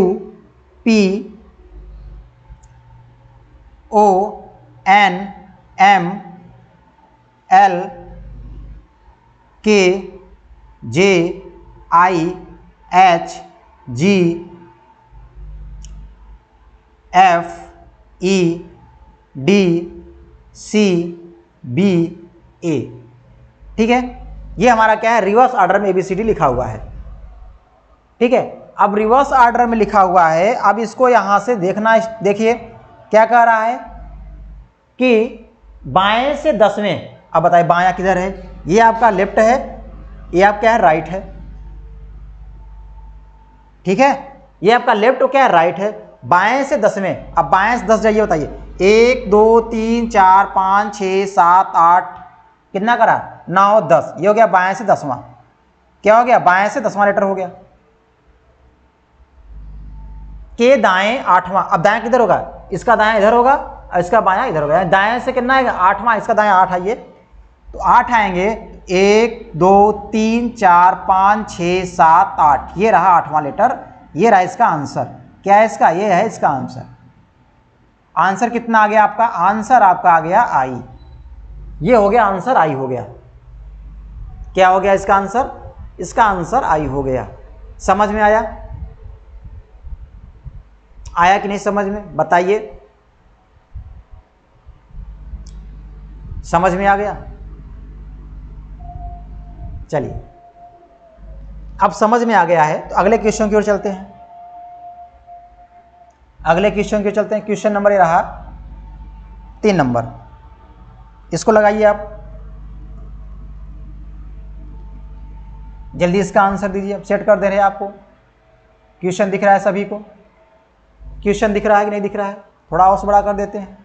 P O N M L K J I H G F E D C B A। ठीक है, ये हमारा क्या है, रिवर्स ऑर्डर में ABCD लिखा हुआ है। ठीक है, अब रिवर्स ऑर्डर में लिखा हुआ है, अब इसको यहां से देखना, देखिए क्या कह रहा है कि बाएं से 10वें। अब बताइए बायां किधर है, ये आपका लेफ्ट है, ये आपका क्या है राइट है। ठीक है, ये आपका लेफ्ट और क्या है राइट है, बाएं से 10वें। अब बाएं से 10 जाइए, बताइए 1 2 3 4 5 6 7 8, कितना करा 9 10, ये हो गया बाएं से 10वां। क्या हो गया, बाएं से 10वां लेटर हो गया। के दाएं 8वां, अब दाएं किधर होगा, इसका दाएं इधर होगा और इसका बायां इधर होगा, दाएं से कितना आएगा 8वां, इसका दाएं 8 आइए, तो 8 आएंगे, 1 2 3 4 5 6 7 8, ये रहा 8वां लेटर, ये रहा इसका आंसर। क्या है इसका, ये है इसका आंसर। आंसर कितना आ गया आपका, आंसर आपका आ गया आई, ये हो गया आंसर आई हो गया। क्या हो गया इसका आंसर, इसका आंसर आई हो गया। समझ में आया, आया कि नहीं समझ में, बताइए, समझ में आ गया। चलिए अब समझ में आ गया है तो अगले क्वेश्चन की ओर चलते हैं। अगले क्वेश्चन की ओर चलते हैं। क्वेश्चन नंबर ये रहा 3 नंबर, इसको लगाइए आप, जल्दी इसका आंसर दीजिए। अब सेट कर दे रहे हैं आपको, क्वेश्चन दिख रहा है सभी को, क्वेश्चन दिख रहा है कि नहीं दिख रहा है, थोड़ा और बड़ा कर देते हैं,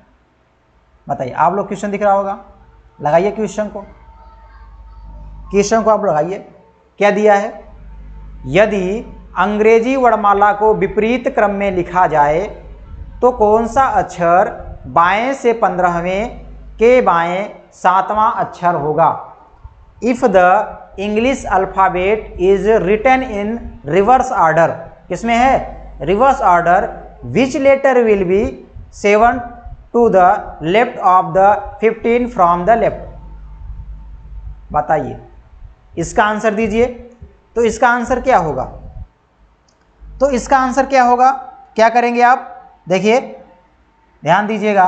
बताइए आप लोग, क्वेश्चन दिख रहा होगा, लगाइए क्वेश्चन को, क्वेश्चन को आप लगाइए। क्या दिया है, यदि अंग्रेजी वर्णमाला को विपरीत क्रम में लिखा जाए तो कौन सा अक्षर बाएं से 15वें के बाएं 7वां अक्षर होगा। If the English alphabet is written in reverse order, किसमें है, reverse order, which letter will be 7 to the left of the 15 from the left. बताइए, इसका आंसर दीजिए। तो इसका आंसर क्या होगा, तो इसका आंसर क्या होगा, क्या करेंगे आप, देखिए ध्यान दीजिएगा,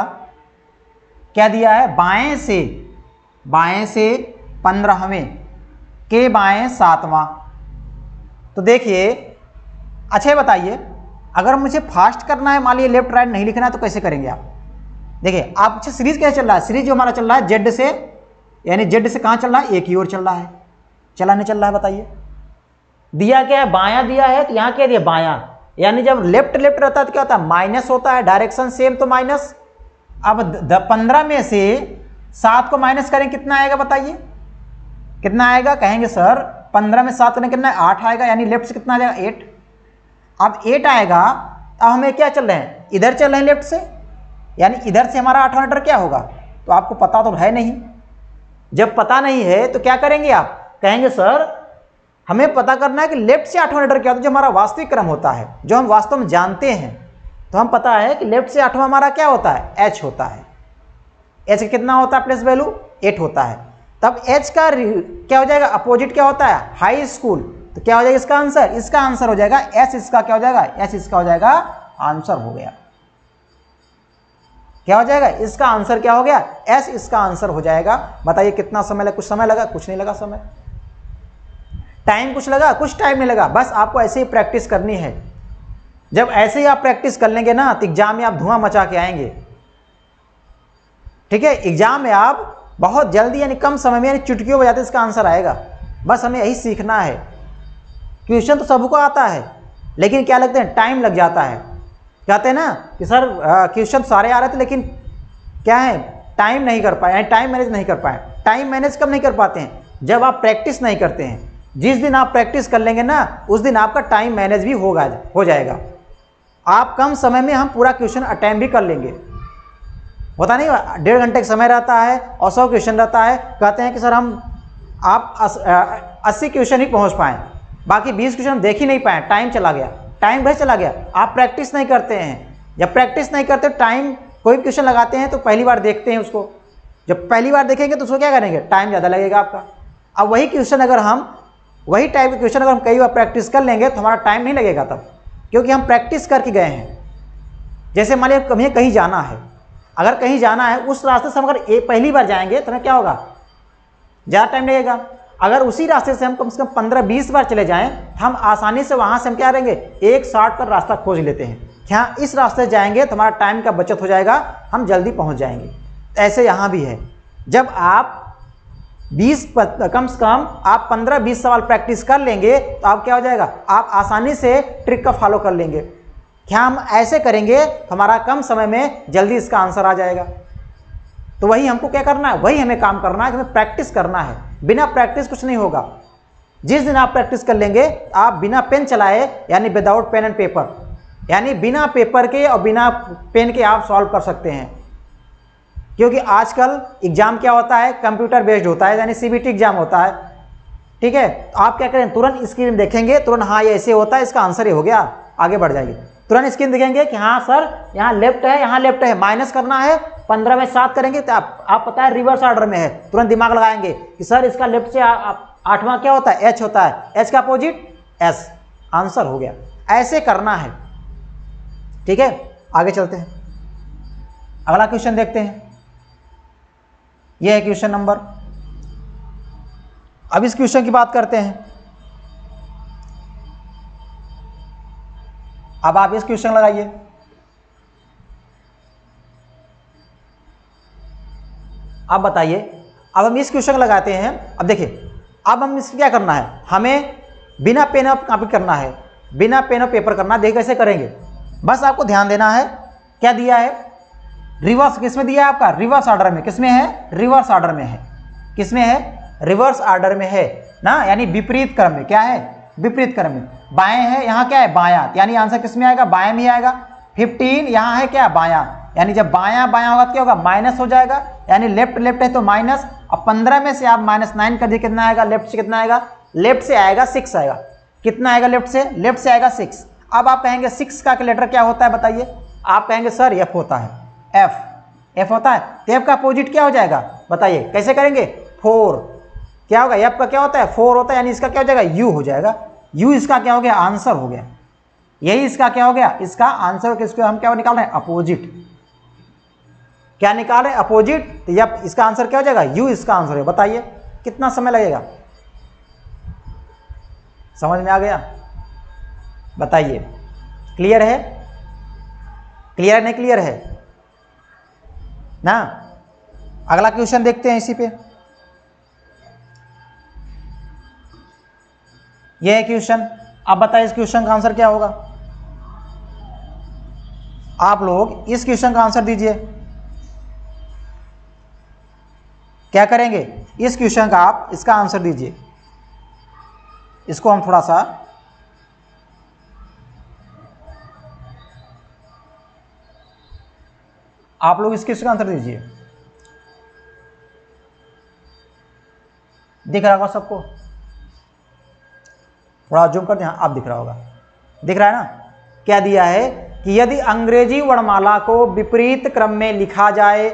क्या दिया है, बाएं से 15वें के बाएं 7वां। तो देखिए, अच्छा बताइए, अगर मुझे फास्ट करना है, मान लीजिए लेफ्ट राइट नहीं लिखना है, तो कैसे करेंगे आप। देखिए आप, अच्छा सीरीज कैसे चल रहा है, सीरीज जो हमारा चल रहा है जेड से, यानी जेड से कहाँ चल रहा है, एक ही ओर चल रहा है, चला नहीं चल रहा है, बताइए। दिया क्या है, बायां दिया है, तो यहाँ क्या दिया, बायां, यानी जब लेफ्ट रहता है तो क्या होता है, माइनस होता है, डायरेक्शन सेम तो माइनस। अब 15 में से 7 को माइनस करें, कितना आएगा बताइए, कितना आएगा, कहेंगे सर 15 में 7 करें कितना है, 8 आएगा, यानी लेफ्ट से कितना आ जाएगा 8। अब 8 आएगा, अब हमें क्या चल रहे हैं, इधर चल रहे हैं लेफ्ट से, यानी इधर से हमारा 8वां लेटर क्या होगा, तो आपको पता तो है नहीं। जब पता नहीं है तो क्या करेंगे आप, कहेंगे सर हमें पता करना है कि लेफ्ट से 8वां लेटर क्या होता है, जो हमारा वास्तविक क्रम होता है, जो हम वास्तव में जानते हैं। तो हम पता है कि लेफ्ट से 8वां हमारा क्या होता है, एच होता है। एच का कितना होता है प्लेस वैल्यू, 8 होता है। तब एच का क्या हो जाएगा, अपोजिट क्या होता है, हाई स्कूल। तो क्या हो जाएगा इसका आंसर, इसका आंसर हो जाएगा एस, इसका क्या हो जाएगा, एस इसका हो जाएगा आंसर हो गया। क्या हो जाएगा, इसका आंसर क्या हो गया, एस इसका आंसर हो जाएगा। बताइए कितना समय लगा, कुछ समय लगा, कुछ नहीं लगा समय, टाइम कुछ लगा, कुछ टाइम नहीं लगा, बस आपको ऐसे ही प्रैक्टिस करनी है। जब ऐसे ही आप प्रैक्टिस कर लेंगे ना, तो एग्जाम में आप धुआं मचा के आएंगे। ठीक है, एग्जाम में आप बहुत जल्दी यानी कम समय में यानी चुटकियों बजाते इसका आंसर आएगा। बस हमें यही सीखना है। क्वेश्चन तो सबको आता है, लेकिन क्या लगते हैं, टाइम लग जाता है। कहते हैं ना कि सर क्वेश्चन सारे आ रहे थे लेकिन क्या है, टाइम नहीं कर पाए, टाइम मैनेज नहीं कर पाए। टाइम मैनेज कब नहीं कर पाते हैं, जब आप प्रैक्टिस नहीं करते हैं। जिस दिन आप प्रैक्टिस कर लेंगे ना, उस दिन आपका टाइम मैनेज भी हो जाएगा। आप कम समय में हम पूरा क्वेश्चन अटेम्प्ट भी कर लेंगे। होता नहीं, 1.5 घंटे का समय रहता है और 100 क्वेश्चन रहता है। कहते हैं कि सर आप 80 क्वेश्चन ही पहुंच पाएँ, बाकी 20 क्वेश्चन देख ही नहीं पाए, टाइम चला गया। टाइम भाई चला गया, आप प्रैक्टिस नहीं करते हैं। जब प्रैक्टिस नहीं करते, टाइम कोई भी क्वेश्चन लगाते हैं तो पहली बार देखते हैं उसको। जब पहली बार देखेंगे तो उसको क्या करेंगे, टाइम ज़्यादा लगेगा आपका। अब वही क्वेश्चन अगर हम वही टाइप के क्वेश्चन अगर हम कई बार प्रैक्टिस कर लेंगे तो हमारा टाइम नहीं लगेगा तब, क्योंकि हम प्रैक्टिस करके गए हैं। जैसे मान लिया हमें कहीं जाना है, अगर कहीं जाना है उस रास्ते से हम अगर पहली बार जाएंगे तो हमें क्या होगा, ज़्यादा टाइम लगेगा। अगर उसी रास्ते से हम कम से कम 15-20 बार चले जाएं तो हम आसानी से वहाँ से हम क्या करेंगे, एक शॉर्टकट रास्ता खोज लेते हैं। यहाँ इस रास्ते से जाएंगे तो हमारा टाइम का बचत हो जाएगा, हम जल्दी पहुँच जाएंगे। ऐसे यहाँ भी है, जब आप कम से कम आप 15-20 सवाल प्रैक्टिस कर लेंगे तो आप क्या हो जाएगा, आप आसानी से ट्रिक का फॉलो कर लेंगे। क्या हम ऐसे करेंगे तो हमारा कम समय में जल्दी इसका आंसर आ जाएगा। तो वही हमको क्या करना है, वही हमें काम करना है कि हमें प्रैक्टिस करना है। बिना प्रैक्टिस कुछ नहीं होगा। जिस दिन आप प्रैक्टिस कर लेंगे, आप बिना पेन चलाए यानी विदाउट पेन एंड पेपर, यानी बिना पेपर के और बिना पेन के आप सॉल्व कर सकते हैं। क्योंकि आजकल एग्जाम क्या होता है, कंप्यूटर बेस्ड होता है, यानी सीबीटी एग्जाम होता है। ठीक है, तो आप क्या करें, तुरंत स्क्रीन देखेंगे, तुरंत हाँ ये ऐसे होता है, इसका आंसर ये हो गया, आगे बढ़ जाएंगे। तुरंत स्क्रीन देखेंगे कि हाँ सर यहाँ लेफ्ट है, यहाँ लेफ्ट है, माइनस करना है, 15 में 7 करेंगे तो आप पता है रिवर्स ऑर्डर में है, तुरंत दिमाग लगाएंगे कि सर इसका लेफ्ट से 8वां क्या होता है, एच होता है, एच का अपोजिट एस, आंसर हो गया। ऐसे करना है। ठीक है, आगे चलते हैं, अगला क्वेश्चन देखते हैं। यह है क्वेश्चन नंबर, अब इस क्वेश्चन की बात करते हैं। अब आप इस क्वेश्चन लगाइए। अब बताइए, अब हम इस क्वेश्चन लगाते हैं। अब देखिए, अब हम इसमें क्या करना है, हमें बिना पेन और कॉपी करना है, बिना पेन और पेपर करना। देखिए कैसे करेंगे, बस आपको ध्यान देना है। क्या दिया है, रिवर्स, किसमें दिया है आपका, रिवर्स ऑर्डर में। किसमें है, रिवर्स ऑर्डर में है। किसमें है, रिवर्स ऑर्डर में है ना, यानी विपरीत क्रम में। क्या है, विपरीत क्रम में। बाएं है, यहाँ क्या है, बायां, यानी आंसर किसमें आएगा, बाएं में आएगा। 15 यहाँ है क्या, बायां, यानी जब बायां बायां होगा तो क्या होगा, माइनस हो जाएगा, यानी लेफ्ट लेफ्ट है तो माइनस। अब 15 में से आप -9 कर दिए, कितना आएगा, लेफ्ट से कितना आएगा, लेफ्ट से आएगा 6 आएगा। कितना आएगा लेफ्ट से, लेफ्ट से आएगा 6। अब आप कहेंगे 6 का लेटर क्या होता है बताइए, आप कहेंगे सर एफ होता है, एफ होता है। तो एफ का अपोजिट क्या हो जाएगा बताइए, कैसे करेंगे, 4। क्या होगा, एफ का क्या होता है, 4 होता है, यानी इसका क्या हो जाएगा, यू हो जाएगा। यू इसका क्या हो गया, आंसर हो गया। यही इसका क्या हो गया, इसका आंसर। किसको हम क्या निकाल रहे हैं, अपोजिट। क्या निकाल रहे हैं, अपोजिट। तो यह इसका आंसर क्या हो जाएगा, यू इसका आंसर है। बताइए कितना समय लगेगा, समझ में आ गया, बताइए। क्लियर है, क्लियर नहीं क्लियर है ना। अगला क्वेश्चन देखते हैं इसी पे। यह है क्वेश्चन। अब बताइए इस क्वेश्चन का आंसर क्या होगा। आप लोग इस क्वेश्चन का आंसर दीजिए। क्या करेंगे, इस क्वेश्चन का आप इसका आंसर दीजिए। इसको हम थोड़ा सा आप लोग इस क्वेश्चन का आंसर दीजिए। दिख रहा होगा सबको, थोड़ा जूम कर दें, आप दिख रहा होगा, दिख रहा है ना। क्या दिया है कि यदि अंग्रेजी वर्णमाला को विपरीत क्रम में लिखा जाए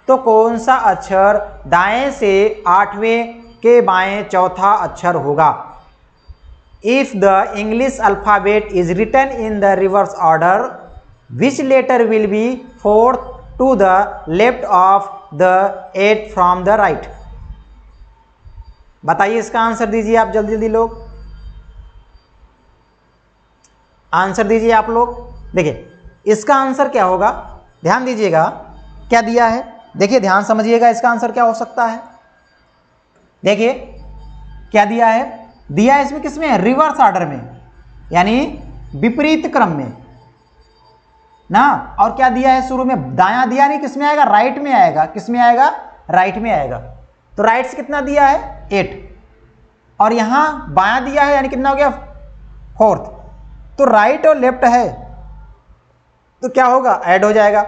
तो कौन सा अक्षर दाएं से 8वें के बाएं चौथा अक्षर होगा। If the English alphabet is written in the reverse order, which letter will be 4th to the left of the 8th from the right. बताइए इसका आंसर दीजिए आप, जल्दी जल्दी लोग आंसर दीजिए आप लोग। देखिए इसका आंसर क्या होगा, ध्यान दीजिएगा क्या दिया है। देखिए ध्यान समझिएगा इसका आंसर क्या हो सकता है। देखिए क्या दिया है, दिया है इसमें किसमें, रिवर्स ऑर्डर में, यानी विपरीत क्रम में ना। और क्या दिया है शुरू में, दायां दिया नहीं, किसमें आएगा, राइट में आएगा। किसमें आएगा, राइट में आएगा। तो राइट से कितना दिया है, 8, और यहां बायां दिया है, यानी कितना हो गया, 4th। तो राइट और लेफ्ट है तो क्या होगा, ऐड हो जाएगा।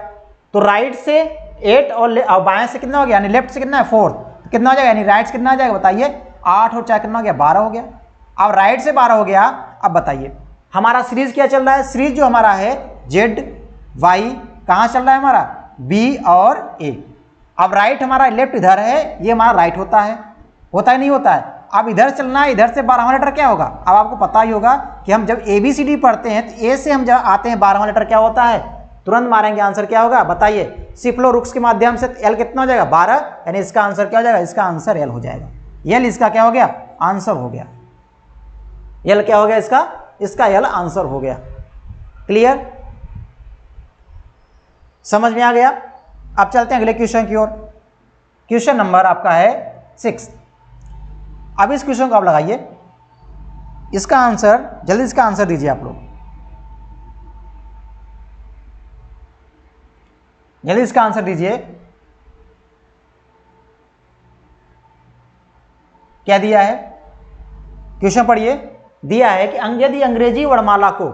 तो राइट से 8 और बाएं से कितना हो गया, यानी लेफ्ट से कितना है, 4th। तो कितना हो जाएगा, यानी राइट से कितना आ जाएगा बताइए, 8 और 4 कितना हो गया, 12 हो गया। अब राइट से 12 हो गया। अब बताइए हमारा सीरीज क्या चल रहा है, सीरीज जो हमारा है जेड वाई कहाँ चल रहा है हमारा, बी और ए। अब राइट हमारा, लेफ्ट इधर है, ये हमारा राइट होता है नहीं होता है। अब इधर चलना है, इधर से 12वां लेटर क्या होगा। अब आपको पता ही होगा कि हम जब ABCD पढ़ते हैं तो ए से हम जब आते हैं 12वां लेटर क्या होता है, तुरंत मारेंगे, आंसर क्या होगा बताइए, सिफ्लोरुक्स के माध्यम से एल कितना हो जाएगा, 12, यानी इसका आंसर क्या हो जाएगा, इसका आंसर एल हो जाएगा। एल इसका क्या हो गया, आंसर हो गया। एल क्या हो गया इसका एल आंसर हो गया। क्लियर, समझ में आ गया। अब चलते हैं अगले क्वेश्चन की ओर। क्वेश्चन नंबर आपका है 6। अब इस क्वेश्चन को आप लगाइए, इसका आंसर जल्दी, इसका आंसर दीजिए आप लोग, जल्दी इसका आंसर दीजिए। क्या दिया है, क्वेश्चन पढ़िए। दिया है कि यदि अंग्रेजी वर्णमाला को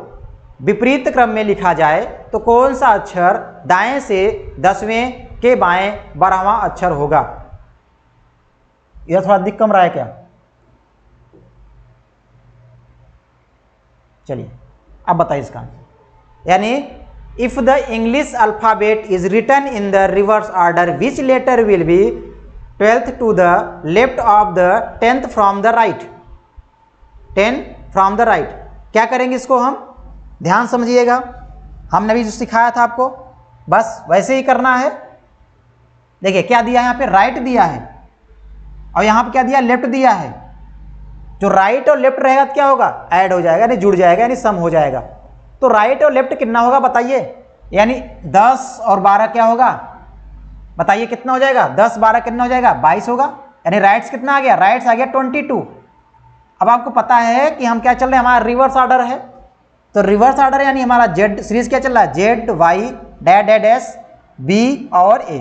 विपरीत क्रम में लिखा जाए तो कौन सा अक्षर दाएं से 10वें के बाएं 12वां अक्षर होगा। यह थोड़ा दिख कम रहा है क्या, चलिए अब बताइए इसका आंसर। यानी if the English alphabet is written in the reverse order which letter will be 12th to the left of the 10th from the right, 10 from the right. क्या करेंगे इसको हम, ध्यान समझिएगा, हमने भी जो सिखाया था आपको बस वैसे ही करना है। देखिए क्या दिया है, यहाँ पे राइट दिया है और यहाँ पे क्या दिया, लेफ्ट दिया है। जो राइट और लेफ्ट रहेगा तो क्या होगा, ऐड हो जाएगा, यानी जुड़ जाएगा, यानी सम हो जाएगा। तो राइट और लेफ्ट कितना होगा बताइए, यानी 10 और 12 क्या होगा बताइए, कितना हो जाएगा, 10 12 कितना हो जाएगा, 22 होगा। यानी राइट्स कितना आ गया, राइट्स आ गया 22। अब आपको पता है कि हम क्या चल रहे हैं, हमारा रिवर्स ऑर्डर है। तो रिवर्स ऑर्डर यानी हमारा जेड सीरीज क्या चल रहा है, Z Y dash dash dash B और ए।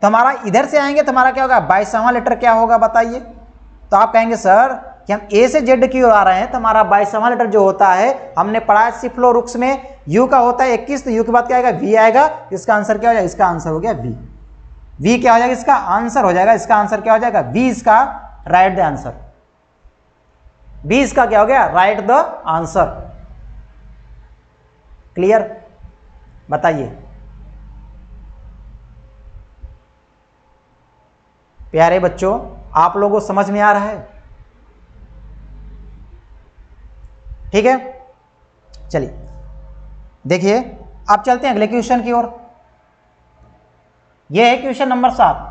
तो हमारा इधर से आएंगे तो हमारा क्या होगा, 22वां लेटर क्या होगा बताइए। तो आप कहेंगे सर कि हम ए से जेड की ओर आ रहे हैं तो हमारा 22वां लेटर जो होता है, हमने पढ़ा है सिफ्लोरुक्स में यू का होता है 21, तो यू के बाद क्या आएगा, वी आएगा। इसका आंसर क्या हो जाएगा, इसका आंसर हो गया वी। वी क्या हो जाएगा, इसका आंसर हो जाएगा। इसका आंसर क्या हो जाएगा, वी इसका राइट द आंसर। बी इसका क्या हो गया, राइट द आंसर। क्लियर, बताइए प्यारे बच्चों, आप लोगों को समझ में आ रहा है, ठीक है। चलिए देखिए अब चलते हैं अगले क्वेश्चन की ओर। यह है क्वेश्चन नंबर 7।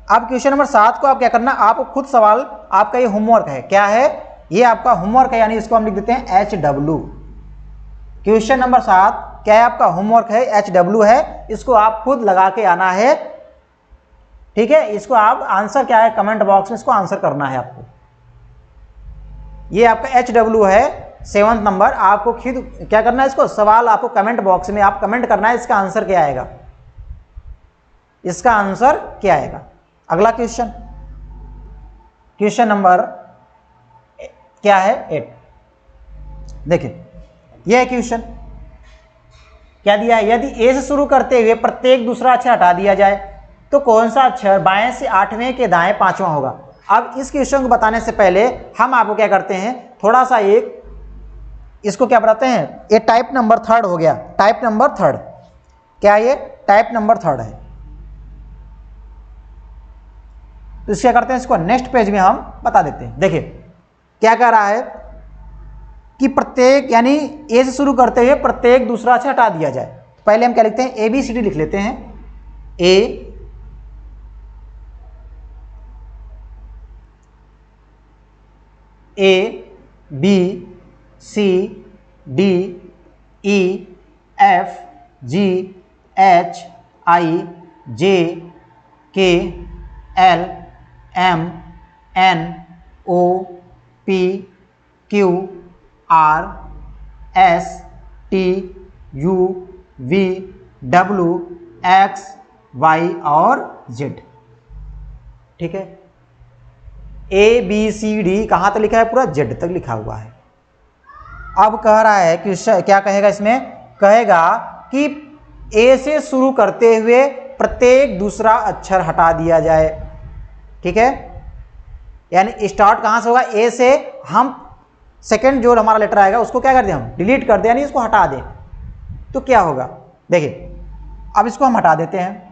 अब क्वेश्चन नंबर 7 को आप क्या करना, आपको खुद सवाल, आपका ये होमवर्क है। क्या है, ये आपका होमवर्क है, यानी इसको हम लिख देते हैं HW। क्वेश्चन नंबर 7 क्या है, आपका होमवर्क है, HW है। इसको आप खुद लगा के आना है, ठीक है। इसको आप आंसर क्या है, कमेंट बॉक्स में इसको आंसर करना है आपको। ये आपका HW है 7th नंबर। आपको खुद क्या करना है, इसको सवाल आपको कमेंट बॉक्स में आप कमेंट करना है, इसका आंसर क्या आएगा, इसका आंसर क्या आएगा। अगला क्वेश्चन, क्वेश्चन नंबर क्या है 8। देखिए यह क्वेश्चन क्या दिया है, यदि ए से शुरू करते हुए प्रत्येक दूसरा अक्षर हटा दिया जाए तो कौन सा अक्षर बाएं से 8वें के दाएं 5वां होगा। अब इस क्वेश्चन को बताने से पहले हम आपको क्या करते हैं, थोड़ा सा एक इसको क्या बताते हैं, ये टाइप नंबर 3 हो गया। टाइप नंबर 3 क्या, ये टाइप नंबर 3 है। तो क्या करते हैं, इसको नेक्स्ट पेज में हम बता देते हैं। देखिए क्या कह रहा है कि प्रत्येक, यानी ए से शुरू करते हुए प्रत्येक दूसरा अक्षर हटा दिया जाए। पहले हम क्या लिखते हैं, ABCD लिख लेते हैं। A B C D E F G H I J K L M N O P Q R S T U V W X Y और जेड। ठीक है, ए बी सी डी कहाँ तक लिखा है? पूरा जेड तक लिखा हुआ है। अब कह रहा है कि क्या कहेगा इसमें? कहेगा कि ए से शुरू करते हुए प्रत्येक दूसरा अक्षर हटा दिया जाए। ठीक है, यानी स्टार्ट कहाँ से होगा? ए से। हम सेकंड जो हमारा लेटर आएगा उसको क्या कर दें? हम डिलीट कर दें, यानी इसको हटा दें। तो क्या होगा? देखिए, अब इसको हम हटा देते हैं,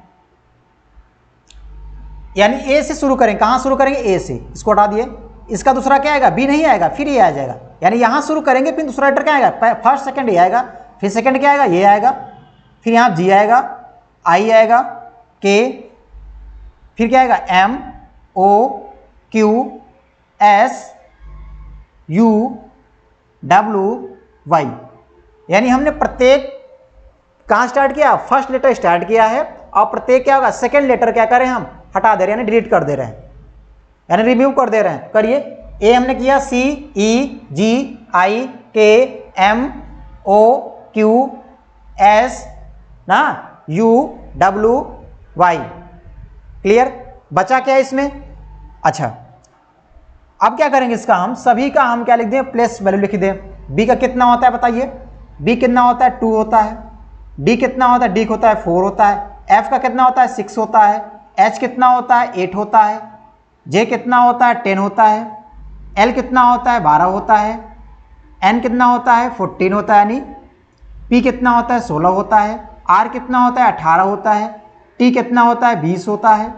यानी ए से शुरू करें। कहाँ शुरू करेंगे? ए से। इसको हटा दिए। इसका दूसरा क्या आएगा? बी नहीं आएगा, फिर ये आ जाएगा। यानी यहाँ शुरू करेंगे, फिर दूसरा लेटर क्या आएगा? फर्स्ट सेकंड ये आएगा, फिर सेकंड क्या आएगा? ये आएगा, फिर यहाँ जी आएगा, आई आएगा, के, फिर क्या आएगा? M O Q S U W Y. यानी हमने प्रत्येक कहाँ स्टार्ट किया? फर्स्ट लेटर स्टार्ट किया है, और प्रत्येक क्या होगा? सेकंड लेटर क्या करें? हम हटा दे रहे हैं, यानी डिलीट कर दे रहे हैं, यानी रिमूव कर दे रहे हैं। करिए। ए हमने किया, सी ई G I K M O Q S ना यू डब्ल्यू वाई। क्लियर? बचा क्या इसमें? अच्छा, अब क्या करेंगे? इसका हम सभी का हम क्या लिख दें? प्लेस वैल्यू लिख दें। बी का कितना होता है बताइए? बी कितना होता है? 2 होता है। डी कितना होता है? डी होता है 4 होता है। एफ का कितना होता है? 6 होता है। एच कितना होता है? 8 होता है। जे कितना होता है? 10 होता है। एल कितना होता है? 12 होता है। एन कितना होता है? 14 होता है, यानी पी कितना होता है? 16 होता है। आर कितना होता है? 18 होता है। टी कितना होता है? 20 होता है।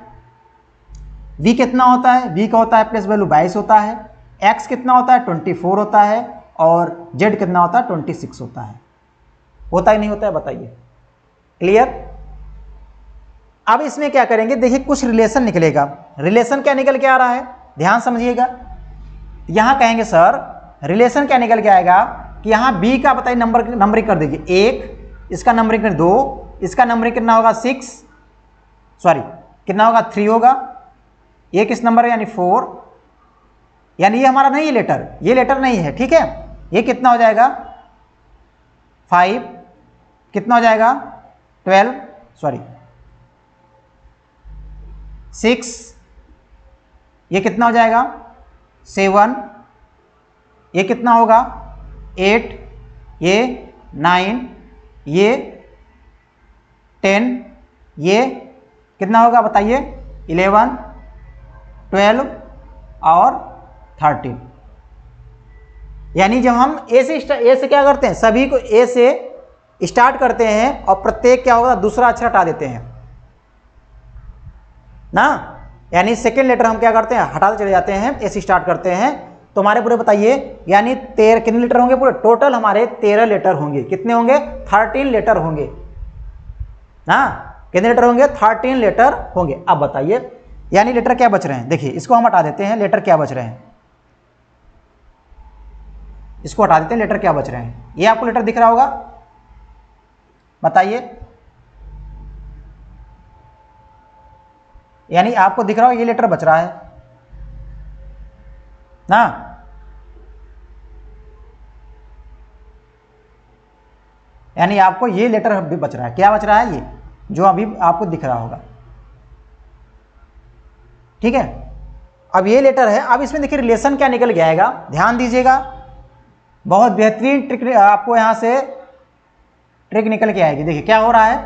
वी कितना होता है? वी का होता है प्लेस वैल्यू 22 होता है। एक्स कितना होता है? 24 होता है। और जेड कितना होता है? 26 होता है। होता ही नहीं होता है? बताइए। क्लियर? अब इसमें क्या करेंगे? देखिए, कुछ रिलेशन निकलेगा। रिलेशन क्या निकल के आ रहा है? ध्यान समझिएगा। यहां कहेंगे सर रिलेशन क्या निकल के आएगा कि यहां बी का बताइए नंबरिंग कर दीजिए। 1, इसका नंबरिंग कर 2, इसका नंबरिंग कितना होगा? 6, सॉरी कितना होगा? 3 होगा। ये किस नंबर है? यानी 4। यानी ये हमारा नहीं है लेटर, ये लेटर नहीं है। ठीक है, ये कितना हो जाएगा? 5, कितना हो जाएगा? 12, सॉरी 6, ये कितना हो जाएगा? 7, ये कितना होगा? 8, ये 9, ये 10, ये कितना होगा बताइए? 11, 12 और 13। यानी जब हम ए से क्या करते हैं? सभी को ए से स्टार्ट करते हैं और प्रत्येक क्या होगा? दूसरा अक्षर हटा देते हैं ना। यानी सेकेंड लेटर हम क्या करते हैं? हटाते चले जाते हैं, ए से स्टार्ट करते हैं। तो हमारे पूरे बताइए, यानी 13 कितने लेटर होंगे? पूरे टोटल हमारे 13 लेटर होंगे। कितने होंगे? 13 लेटर होंगे ना। कितने लेटर होंगे? 13 लेटर होंगे। अब बताइए, यानी लेटर क्या बच रहे हैं? देखिए, इसको हम हटा देते हैं। लेटर क्या बच रहे हैं? इसको हटा देते हैं। लेटर क्या बच रहे हैं? ये आपको लेटर दिख रहा होगा, बताइए। यानी आपको दिख रहा होगा ये लेटर बच रहा है ना। यानी आपको ये लेटर भी बच रहा है। क्या बच रहा है? ये जो अभी आपको दिख रहा होगा। ठीक है, अब ये लेटर है। अब इसमें देखिए रिलेशन क्या निकल के आएगा, ध्यान दीजिएगा। बहुत बेहतरीन ट्रिक आपको यहां से ट्रिक निकल के आएगी। देखिए क्या हो रहा है।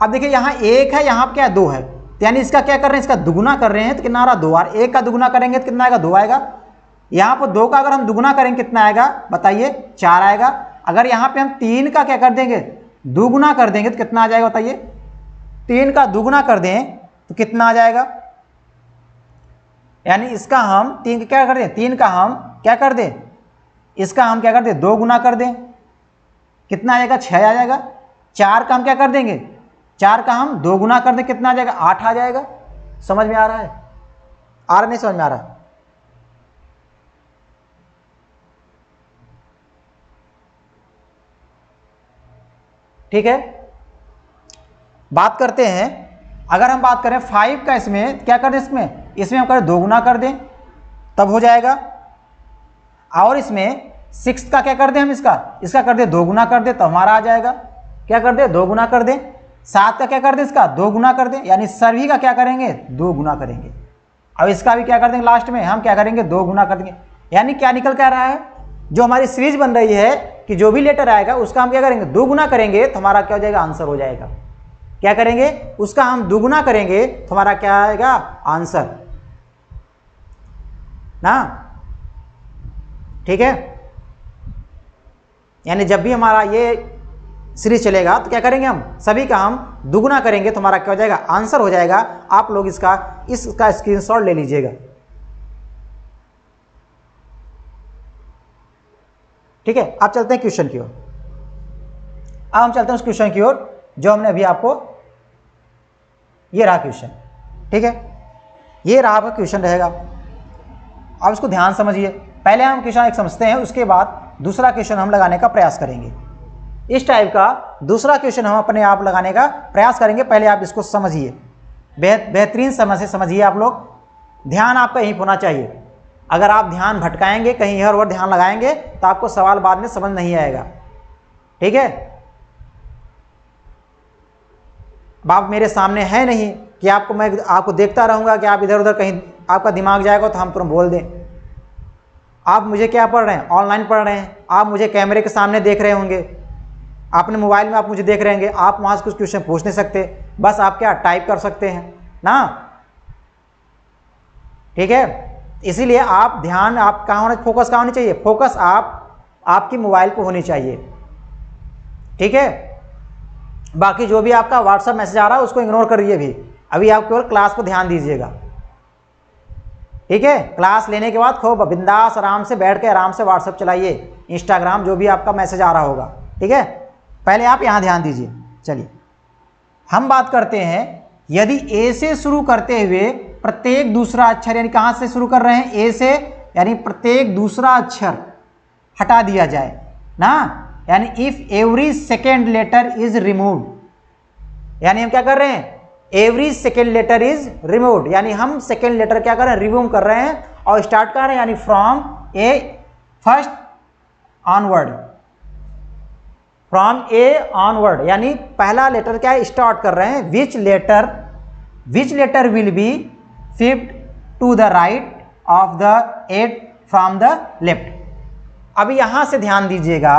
अब देखिए यहाँ 1 है, यहाँ क्या 2 है, यानी इसका क्या कर रहे हैं? इसका दुगुना कर रहे हैं। तो कितना आ रहा? 2 आ रहा। 1 का दुगुना करेंगे तो कितना आएगा? 2 आएगा। यहाँ पर 2 का अगर हम दुगुना करेंगे कितना आएगा बताइए? 4 आएगा। अगर यहाँ पे हम 3 का क्या कर देंगे? दुगुना कर देंगे तो कितना आ जाएगा बताइए? 3 का दुगुना कर दें तो कितना आ जाएगा? यानी इसका हम 3 का क्या कर दें? 3 का हम क्या कर दें? इसका हम क्या कर दें? 2 गुना कर दें, कितना आ जाएगा? 6 आ जाएगा। 4 का हम क्या कर देंगे? 4 का हम 2 गुना कर दें, कितना आ जाएगा? 8 आ जाएगा। समझ में आ रहा है? आ रहा नहीं समझ में आ रहा? ठीक है, बात करते हैं अगर हम बात करें 5 का, इसमें क्या कर दें, इसमें हम करें 2 गुना कर दें तब हो जाएगा। और इसमें 6 का क्या कर दें हम, इसका कर दें 2 गुना कर दें तो हमारा आ जाएगा। क्या कर दें, 2 गुना कर दें। 7 का क्या कर दें, इसका 2 गुना कर दें, यानी सभी का क्या करेंगे, 2 गुना करेंगे। अब इसका भी क्या कर देंगे, लास्ट में हम क्या करेंगे, 2 गुना कर देंगे। यानी क्या निकल कर रहा है, जो हमारी सीरीज बन रही है कि जो भी लेटर आएगा उसका हम क्या करेंगे, 2 गुना करेंगे तो हमारा क्या हो जाएगा, आंसर हो जाएगा। क्या करेंगे, उसका हम 2 गुना करेंगे तो हमारा क्या आएगा, आंसर ना। ठीक है, यानी जब भी हमारा ये सीरीज चलेगा तो क्या करेंगे, हम सभी का हम 2 गुना करेंगे तो हमारा क्या हो जाएगा, आंसर हो जाएगा। आप लोग इसका स्क्रीनशॉट ले लीजिएगा। ठीक है, अब चलते हैं क्वेश्चन की ओर। अब हम चलते हैं उस क्वेश्चन की ओर जो हमने अभी आपको, ये रहा क्वेश्चन। ठीक है, ये रहा आपका क्वेश्चन रहेगा। अब इसको ध्यान समझिए। पहले हम क्वेश्चन एक समझते हैं, उसके बाद दूसरा क्वेश्चन हम लगाने का प्रयास करेंगे। इस टाइप का दूसरा क्वेश्चन हम अपने आप लगाने का प्रयास करेंगे। पहले आप इसको समझिए, बेहतरीन समझ से समझिए। आप लोग ध्यान आपका यहीं होना चाहिए। अगर आप ध्यान भटकाएंगे, कहीं इधर उधर ध्यान लगाएंगे तो आपको सवाल बाद में समझ नहीं आएगा। ठीक है, आप मेरे सामने है नहीं कि मैं आपको देखता रहूंगा कि आप इधर उधर कहीं आपका दिमाग जाएगा तो हम तुरंत बोल दें। आप मुझे क्या पढ़ रहे हैं, ऑनलाइन पढ़ रहे हैं, आप मुझे कैमरे के सामने देख रहे होंगे, अपने मोबाइल में आप मुझे देख रहे होंगे, आप वहां से कुछ क्वेश्चन पूछ नहीं सकते, बस आप क्या टाइप कर सकते हैं ना। ठीक है, इसीलिए आप ध्यान आप कहाँ होना, फोकस कहाँ होनी चाहिए, फोकस आपकी मोबाइल पे होनी चाहिए। ठीक है, बाकी जो भी आपका व्हाट्सएप मैसेज आ रहा है उसको इग्नोर करिए। अभी आप केवल क्लास पर ध्यान दीजिएगा। ठीक है, क्लास लेने के बाद खूब बिंदास आराम से बैठ के आराम से व्हाट्सएप चलाइए, इंस्टाग्राम, जो भी आपका मैसेज आ रहा होगा। ठीक है, पहले आप यहाँ ध्यान दीजिए। चलिए हम बात करते हैं, यदि ए से शुरू करते हुए प्रत्येक दूसरा अक्षर, यानी कहाँ से शुरू कर रहे हैं, ए से, यानी प्रत्येक दूसरा अक्षर हटा दिया जाए ना, यानी if every second letter is removed, यानी हम क्या कर रहे हैं, every second letter is removed, यानी हम सेकेंड लेटर क्या कर रहे हैं, रिमूव कर रहे हैं और स्टार्ट कर रहे हैं, यानी from A first onward, from A onward, यानी पहला लेटर क्या है, स्टार्ट कर रहे हैं। Which letter will be shift to the right of the 8 from the left. अब यहां से ध्यान दीजिएगा,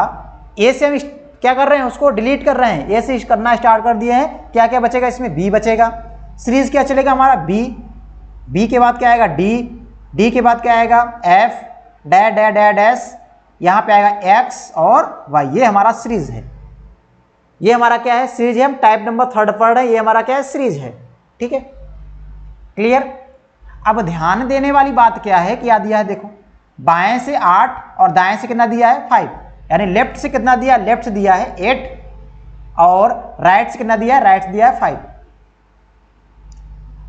ए से हम क्या कर रहे हैं, उसको डिलीट कर रहे हैं, ए से करना स्टार्ट कर दिए हैं। क्या क्या बचेगा इसमें, बी बचेगा। सीरीज क्या चलेगा हमारा, बी के बाद क्या आएगा, डी के बाद क्या आएगा, F dash dash dash dash, यहाँ पे आएगा एक्स और वाई। ये हमारा सीरीज है, ये हमारा क्या है, सीरीज है। हम टाइप नंबर 3 पढ़ रहे हैं, ये हमारा क्या है, सीरीज है। ठीक है, क्लियर। अब ध्यान देने वाली बात क्या है, क्या दिया है, देखो बाएं से 8 और दाएं से कितना दिया है, 5, यानी लेफ्ट से कितना दिया, लेफ्ट से दिया है 8 और राइट से कितना दिया है, राइट से दिया है 5।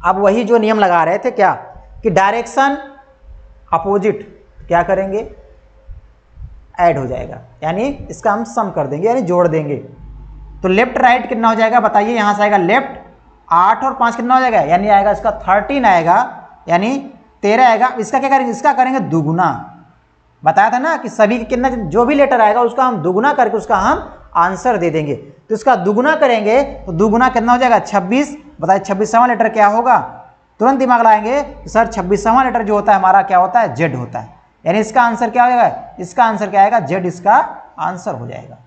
अब वही जो नियम लगा रहे थे क्या, कि डायरेक्शन अपोजिट क्या करेंगे, ऐड हो जाएगा, यानी इसका हम सम कर देंगे, यानी जोड़ देंगे। तो लेफ्ट राइट कितना हो जाएगा, बताइए। यहां से आएगा लेफ्ट 8 और 5 कितना हो जाएगा, यानी आएगा इसका 13 आएगा, यानी 13 आएगा। इसका क्या करेंगे, इसका करेंगे दुगुना। बताया था ना कि सभी कितना, जो भी लेटर आएगा उसका हम दुगुना करके उसका हम आंसर दे देंगे। तो इसका दुगुना करेंगे तो दुगुना कितना हो जाएगा, 26। बताइए 26वां लेटर क्या होगा, तुरंत दिमाग लगाएंगे कि सर 26वां लेटर जो होता है हमारा क्या होता है, जेड होता है, यानी इसका आंसर क्या हो जाएगा, इसका आंसर क्या आएगा, जेड इसका आंसर हो जाएगा।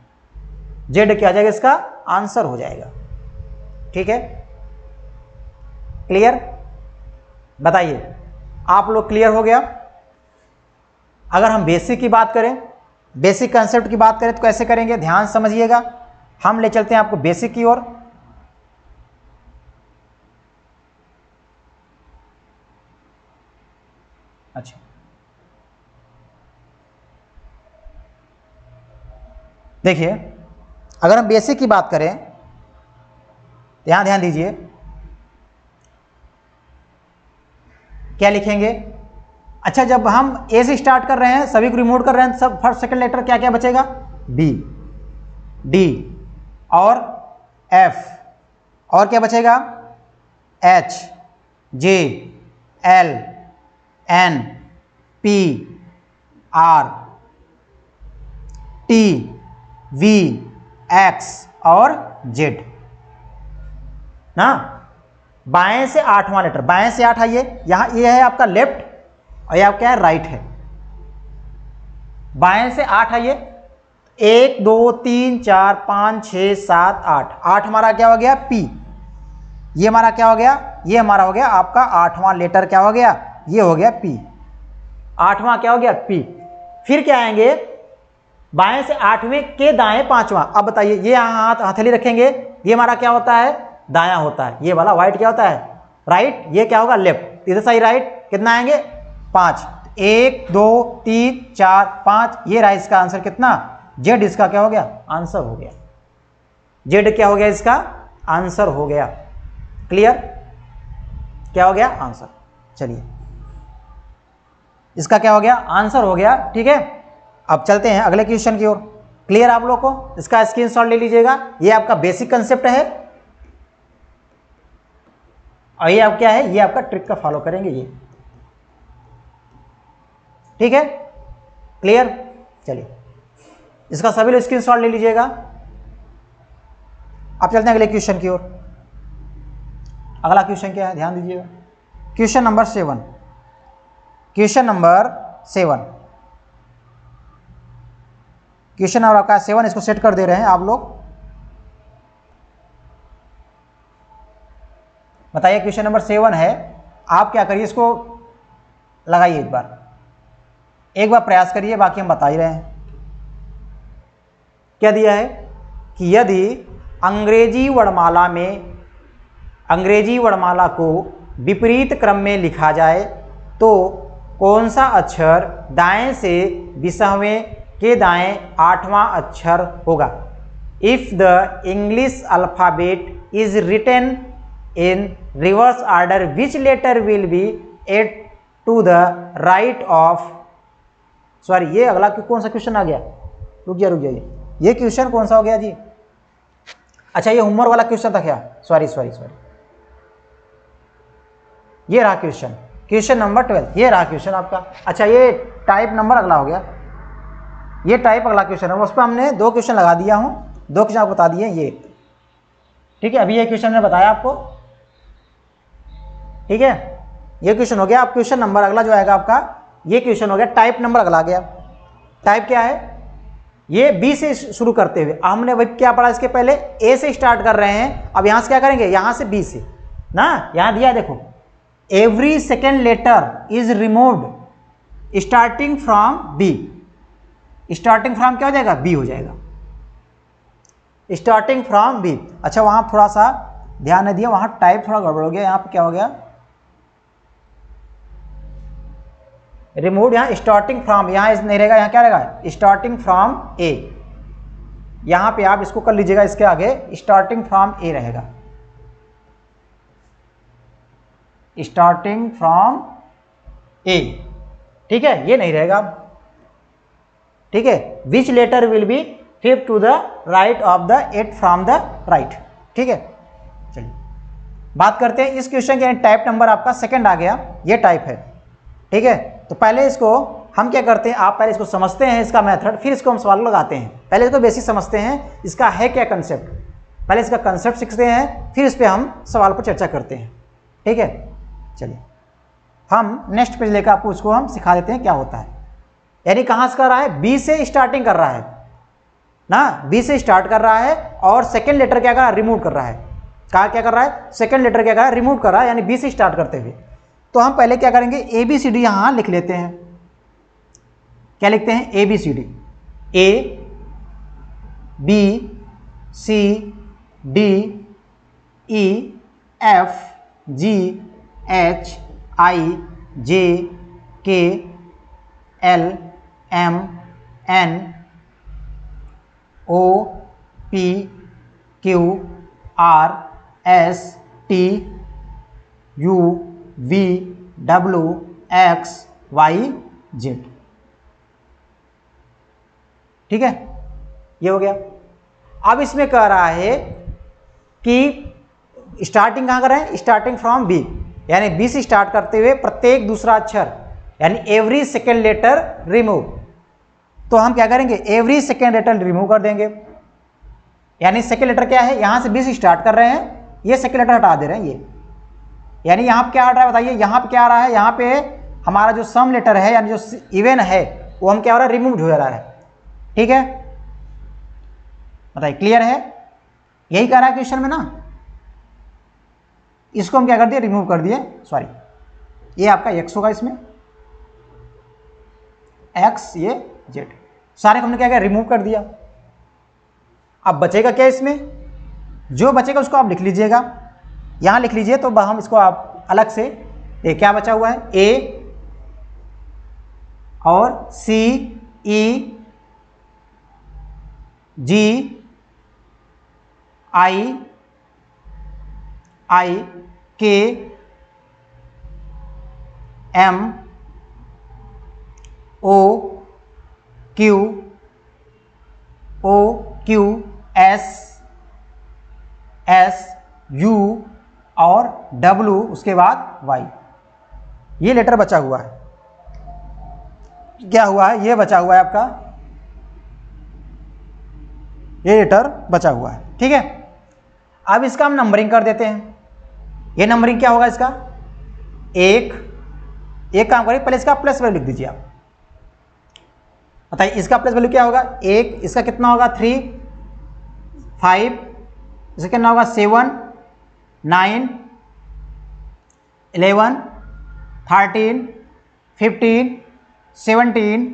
जेड क्या आ जाएगा, इसका आंसर हो जाएगा। ठीक है, क्लियर। बताइए आप लोग क्लियर हो गया। अगर हम बेसिक की बात करें, बेसिक कंसेप्ट की बात करें तो कैसे करेंगे, ध्यान समझिएगा। हम ले चलते हैं आपको बेसिक की ओर। अच्छा, देखिए अगर हम बेसिक की बात करें, यहां ध्यान दीजिए, क्या लिखेंगे। अच्छा, जब हम ए से स्टार्ट कर रहे हैं, सभी को रिमूव कर रहे हैं, सब फर्स्ट सेकंड लेटर क्या क्या बचेगा, बी, डी और एफ, और क्या बचेगा, H J L N P R T V X और Z ना। बाएं से 8वां लेटर, बाएं से 8 आइए, यहां ये है आपका लेफ्ट और ये आपका क्या है, राइट है। बाएं से 8 आइए, 1 2 3 4 5 6 7 8, 8 हमारा क्या हो गया, P। ये हमारा क्या हो गया, ये हमारा हो गया आपका 8वां लेटर, क्या हो गया, ये हो गया P। 8वां क्या हो गया, P। फिर क्या आएंगे, बाएं से 8वें के दाएं 5वां। अब बताइए, ये हाथ हथेली रखेंगे, ये हमारा क्या होता है, दायां होता है। ये वाला व्हाइट क्या होता है, राइट। ये क्या होगा, लेफ्ट। इधर सही राइट कितना आएंगे, 5। 1 2 3 4 5, ये रहा इसका आंसर कितना, जेड इसका क्या हो गया, आंसर हो गया। जेड क्या हो गया, इसका आंसर हो गया। क्लियर, क्या हो गया, आंसर। चलिए, इसका क्या हो गया, आंसर हो गया। ठीक है, अब चलते हैं अगले क्वेश्चन की ओर। क्लियर आप लोग को, इसका स्क्रीनशॉट ले लीजिएगा। ये आपका बेसिक कंसेप्ट है और ये आप क्या है, ये आपका ट्रिक का फॉलो करेंगे ये। ठीक है, क्लियर। चलिए, इसका सभी लोग स्क्रीनशॉट ले लीजिएगा। अब चलते हैं अगले क्वेश्चन की ओर। अगला क्वेश्चन क्या है, ध्यान दीजिएगा। Question number 7, question number 7, question number आपका 7, इसको सेट कर दे रहे हैं आप लोग। बताइए, क्वेश्चन नंबर 7 है। आप क्या करिए, इसको लगाइए एक बार प्रयास करिए, बाकी हम बता ही रहे हैं। क्या दिया है कि यदि अंग्रेजी वर्णमाला को विपरीत क्रम में लिखा जाए तो कौन सा अक्षर दाएं से 20वें के दाएं 8वां अक्षर होगा। If the English alphabet is written in reverse order which letter will be eight to the right of, sorry ये अगला कौन सा क्वेश्चन आ गया, रुक जाइए, ये क्वेश्चन कौन सा हो गया जी। अच्छा, ये होमवर्क वाला क्वेश्चन था क्या, सॉरी, ये रहा क्वेश्चन नंबर 12, ये रहा क्वेश्चन आपका। अच्छा, ये टाइप नंबर अगला हो गया, ये टाइप अगला क्वेश्चन है, उस पर हमने 2 क्वेश्चन लगा दिया हूं, 2 क्वेश्चन आपको बता दिए ये। ठीक है, अभी ये क्वेश्चन मैंने बताया आपको। ठीक है, ये क्वेश्चन हो गया। अब क्वेश्चन नंबर अगला जो आएगा आपका, ये क्वेश्चन हो गया, टाइप नंबर अगला आ गया। टाइप क्या है, ये बी से शुरू करते हुए, हमने वही क्या पढ़ा, इसके पहले ए से स्टार्ट कर रहे हैं, अब यहां से क्या करेंगे, यहां से बी से ना। यहां दिया देखो, every second letter is removed starting from B. Starting from क्या हो जाएगा, बी हो जाएगा, स्टार्टिंग फ्रॉम बी। अच्छा, वहां थोड़ा सा ध्यान नहीं दिया, वहां टाइप थोड़ा गड़बड़ हो गया। यहां पे क्या हो गया, रिमूव, यहां स्टार्टिंग फ्रॉम, यहां नहीं रहेगा, यहां क्या रहेगा, स्टार्टिंग फ्रॉम ए। यहां पे आप इसको कर लीजिएगा, इसके आगे स्टार्टिंग फ्रॉम ए रहेगा, स्टार्टिंग फ्रॉम ए। ठीक है, ये नहीं रहेगा। ठीक है, which letter will be flip to the right of the 8 from the right. ठीक है, चलिए बात करते हैं इस क्वेश्चन के। टाइप नंबर आपका सेकंड आ गया, ये टाइप है। ठीक है, तो पहले इसको हम क्या करते हैं, आप पहले इसको समझते हैं इसका मेथड, फिर इसको हम सवाल लगाते हैं। पहले इसको बेसिक समझते हैं, इसका है क्या कंसेप्ट, पहले इसका कंसेप्ट सीखते हैं, फिर इस पर हम सवाल पर चर्चा करते हैं। ठीक है, चलिए हम नेक्स्ट पेज लेकर आपको उसको हम सिखा देते हैं क्या होता है। यानी कहाँ से कर रहा है, बी से स्टार्टिंग कर रहा है ना, बी से स्टार्ट कर रहा है और सेकेंड लेटर क्या कर रहा है, रिमूव कर रहा है। कहा क्या कर रहा है, सेकेंड लेटर क्या कर रहा है, रिमूव कर रहा है, यानी बी से स्टार्ट करते हुए। तो हम पहले क्या करेंगे, ए बी सी डी यहां लिख लेते हैं। क्या लिखते हैं, A B C D, A B C D E F G H I J K L M N O P Q R S T U V W X Y Z. ठीक है, ये हो गया। अब इसमें कह रहा है कि स्टार्टिंग कहाँ कर रहे हैं, स्टार्टिंग फ्रॉम बी, यानी बी से स्टार्ट करते हुए प्रत्येक दूसरा अक्षर, यानी एवरी सेकेंड लेटर रिमूव। तो हम क्या करेंगे, एवरी सेकेंड लेटर रिमूव कर देंगे। यानी सेकेंड लेटर क्या है, यहां से बी से स्टार्ट कर रहे हैं, ये सेकेंड लेटर हटा दे रहे हैं ये, यानी यहां पे क्या आ रहा है बताइए, यहां पे क्या आ रहा है, यहां पे हमारा जो सम लेटर है यानी जो इवन है वो हम क्या हो रहा है, रिमूव हो जा रहा है। ठीक है, बताइए क्लियर है, यही कह रहा है क्वेश्चन में ना। इसको हम क्या कर दिए, रिमूव कर दिए, सॉरी ये आपका x होगा, इसमें x ये z, सारे को हमने क्या किया, रिमूव कर दिया। अब बचेगा क्या, इसमें जो बचेगा उसको आप लिख लीजिएगा, यहां लिख लीजिए। तो हम इसको आप अलग से, ये क्या बचा हुआ है, a और C E G I K M O Q S U और W, उसके बाद Y। ये लेटर बचा हुआ है, क्या हुआ है, ये बचा हुआ है आपका, ये लेटर बचा हुआ है। ठीक है, अब इसका हम नंबरिंग कर देते हैं। ये नंबरिंग क्या होगा इसका, एक काम करिए, पहले इसका प्लस वैल्यू लिख दीजिए आप, बताइए इसका प्लस वैल्यू क्या होगा, एक, इसका कितना होगा 3 5, इसका कितना होगा 7 9 11 13 15 17